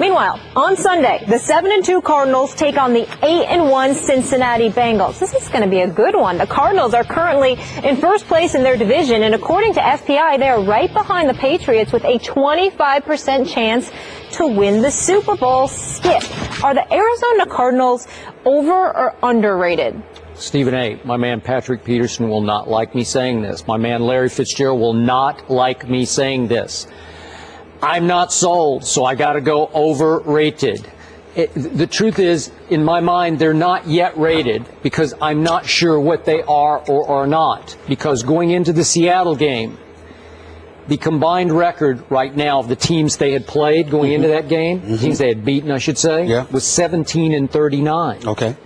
Meanwhile, on Sunday, the 7-2 Cardinals take on the 8-1 Cincinnati Bengals. This is going to be a good one. The Cardinals are currently in first place in their division, and according to FPI, they are right behind the Patriots with a 25% chance to win the Super Bowl. Skip, are the Arizona Cardinals over or underrated? Stephen A., my man Patrick Peterson will not like me saying this. My man Larry Fitzgerald will not like me saying this. I'm not sold, so I got to go overrated. The truth is, in my mind, they're not yet rated because I'm not sure what they are or are not. Because going into the Seattle game, the combined record right now of the teams they had played going into that game, teams they had beaten, I should say, was 17-39. Okay.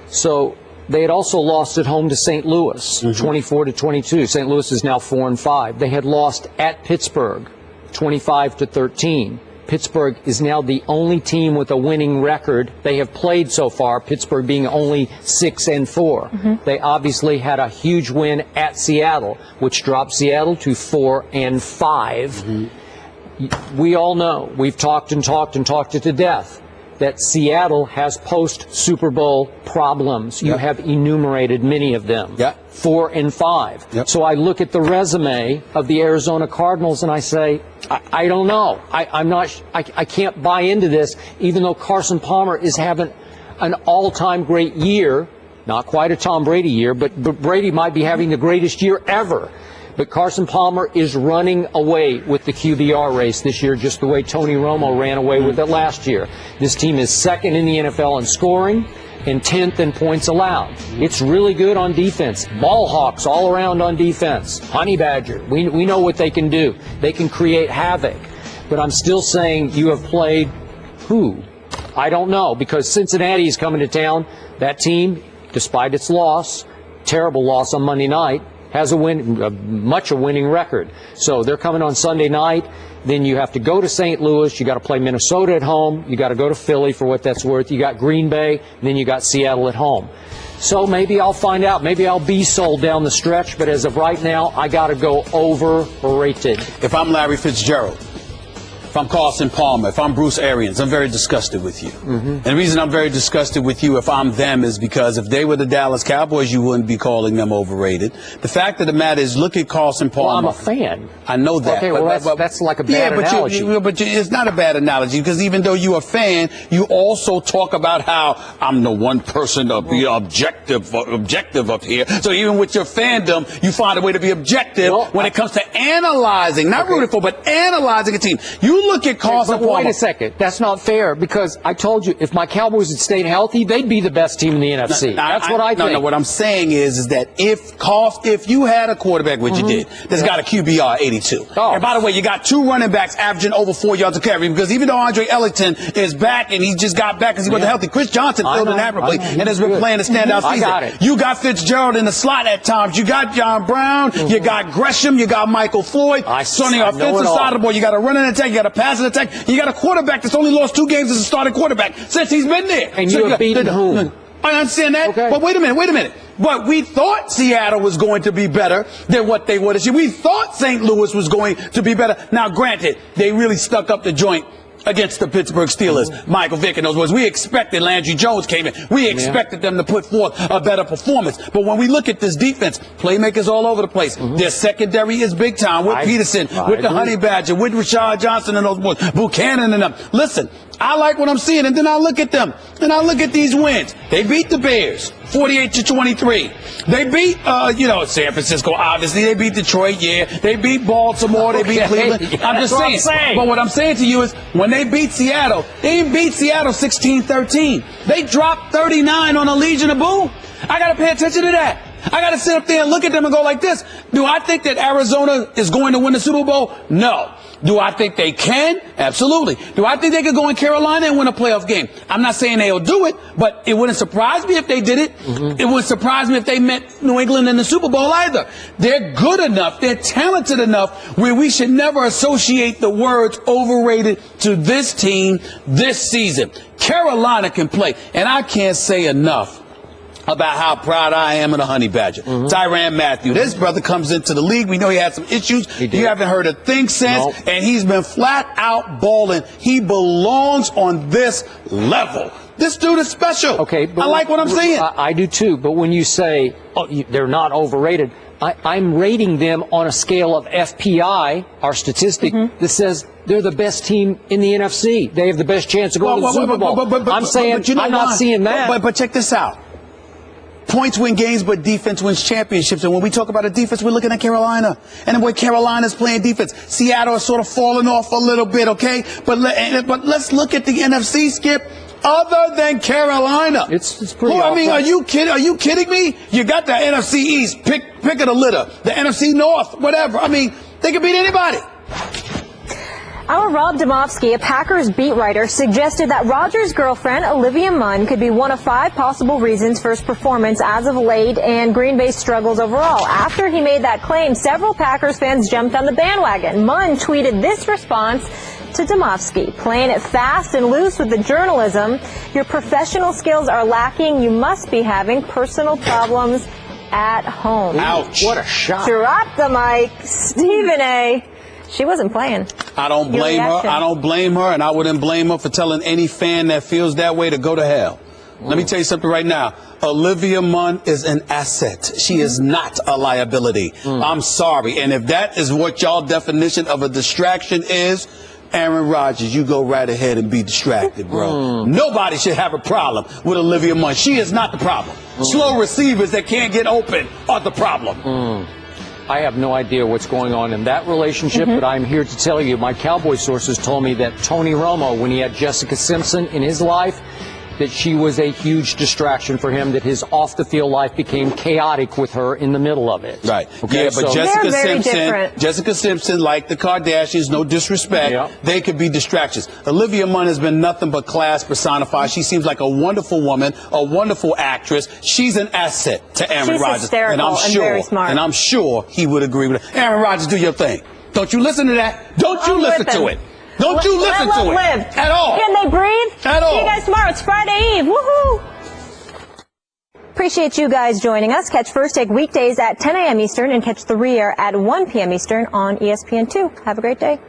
So they had also lost at home to St. Louis, 24-22. St. Louis is now 4-5. They had lost at Pittsburgh, 25-13. Pittsburgh is now the only team with a winning record they have played so far, Pittsburgh being only 6-4. They obviously had a huge win at Seattle, which dropped Seattle to 4-5. We all know, we've talked it to death, that Seattle has post-Super Bowl problems. You have enumerated many of them. 4 and 5. So I look at the resume of the Arizona Cardinals and I say, I don't know. I can't buy into this, even though Carson Palmer is having an all-time great year. Not quite a Tom Brady year, but Brady might be having the greatest year ever. But Carson Palmer is running away with the QBR race this year, just the way Tony Romo ran away with it last year. This team is second in the NFL in scoring and 10th in points allowed. It's really good on defense. Ball hawks all around on defense. Honey Badger, we know what they can do. They can create havoc. But I'm still saying you have played who? I don't know, because Cincinnati is coming to town. That team, despite its loss, terrible loss on Monday night, has a winning record. So they're coming on Sunday night. Then you have to go to St. Louis. You got to play Minnesota at home. You got to go to Philly for what that's worth. You got Green Bay. And then you got Seattle at home. So maybe I'll find out. Maybe I'll be sold down the stretch. But as of right now, I got to go overrated. If I'm Larry Fitzgerald, if I'm Carson Palmer, if I'm Bruce Arians, I'm very disgusted with you. And the reason I'm very disgusted with you if I'm them is because if they were the Dallas Cowboys, you wouldn't be calling them overrated. The fact of the matter is, look at Carson Palmer. Well, I'm a fan. I know that. Okay, well, that's like a bad analogy. But it's not a bad analogy, because even though you're a fan, you also talk about how I'm the one person to be objective up here. So even with your fandom, you find a way to be objective when it comes to analyzing, not rooting for, but analyzing a team. You you look at Carson But Palmer. wait a second. That's not fair, because I told you if my Cowboys had stayed healthy, they'd be the best team in the NFC. That's what I think. No, what I'm saying is that if you had a quarterback, which you did, that's got a QBR 82. Oh. And by the way, you got 2 running backs averaging over 4 yards a carry, because even though Andre Ellington is back and he just got back because he wasn't healthy, Chris Johnson filled in admirably and has been playing a standout season. I got it. You got Fitzgerald in the slot at times. You got John Brown. You got Gresham. You got Michael Floyd. So on the offensive side of the ball, you got a running attack. You got a passing attack. You got a quarterback that's only lost 2 games as a starting quarterback since he's been there. And you have beaten whom? I understand that. Okay. But wait a minute. But we thought Seattle was going to be better than what they would have. We thought St. Louis was going to be better. Now, granted, they really stuck up the joint against the Pittsburgh Steelers. Michael Vick and those boys. We expected Landry Jones came in. We expected them to put forth a better performance. But when we look at this defense, playmakers all over the place. Their secondary is big time with Peterson, with the Honey Badger, with Rashad Johnson and those boys, Buchanan and them. Listen, I like what I'm seeing, and then I look at them, and I look at these wins. They beat the Bears 48-23. They beat, San Francisco, obviously. They beat Detroit, They beat Baltimore. They beat Cleveland. I'm just saying. But what I'm saying to you is, when they beat Seattle, they didn't beat Seattle 16-13. They dropped 39 on a Legion of Boom. I got to pay attention to that. I got to sit up there and look at them and go like this. Do I think that Arizona is going to win the Super Bowl? No. Do I think they can? Absolutely. Do I think they could go in Carolina and win a playoff game? I'm not saying they'll do it, but it wouldn't surprise me if they did it. It wouldn't surprise me if they met New England in the Super Bowl either. They're good enough, they're talented enough where we should never associate the words overrated to this team this season. Carolina can play, and I can't say enough about how proud I am of the Honey Badger. Tyrann Mathieu. This brother comes into the league. We know he had some issues. You haven't heard a thing since, and he's been flat out balling. He belongs on this level. This dude is special. Okay, but I like what I'm seeing. I do too, but when you say they're not overrated, I'm rating them on a scale of FPI, our statistic, that says they're the best team in the NFC. They have the best chance of going to the Super Bowl. I'm saying I'm not seeing that. But check this out. Points win games, but defense wins championships. And when we talk about a defense, we're looking at Carolina. And the way Carolina's playing defense, Seattle is sort of falling off a little bit, okay? But let's look at the NFC, Skip. Other than Carolina, it's pretty. I mean, are you kidding me? You got the NFC East, pick of the litter, the NFC North, whatever. I mean, they can beat anybody. Our Rob Domofsky, a Packers beat writer, suggested that Rodgers' girlfriend, Olivia Munn, could be one of 5 possible reasons for his performance as of late and Green Bay's struggles overall. After he made that claim, several Packers fans jumped on the bandwagon. Munn tweeted this response to Domofsky: "Playing it fast and loose with the journalism. Your professional skills are lacking. You must be having personal problems at home." Ouch. What a shot. Drop the mic. Stephen A. She wasn't playing. I don't blame her, and I wouldn't blame her for telling any fan that feels that way to go to hell. Let me tell you something right now. Olivia Munn is an asset. She is not a liability. I'm sorry. And if that is what y'all definition of a distraction is, Aaron Rodgers, you go right ahead and be distracted, bro. Nobody should have a problem with Olivia Munn. She is not the problem. Slow receivers that can't get open are the problem. I have no idea what's going on in that relationship, but I'm here to tell you, my Cowboy sources told me that Tony Romo, when he had Jessica Simpson in his life, that she was a huge distraction for him, that his off-the-field life became chaotic with her in the middle of it. Right. Okay, yeah, but so Jessica Simpson, like the Kardashians, no disrespect, they could be distractions. Olivia Munn has been nothing but class personified. She seems like a wonderful woman, a wonderful actress. She's an asset to Aaron Rodgers. Hysterical and very smart. And I'm sure he would agree with her. Aaron Rodgers, do your thing. Don't you listen to that. Don't you listen to it. Don't you listen to it at all. Can they breathe? At all. See you guys tomorrow. It's Friday Eve. Woohoo! Appreciate you guys joining us. Catch First Take weekdays at 10 a.m. Eastern and catch The Rear at 1 p.m. Eastern on ESPN2. Have a great day.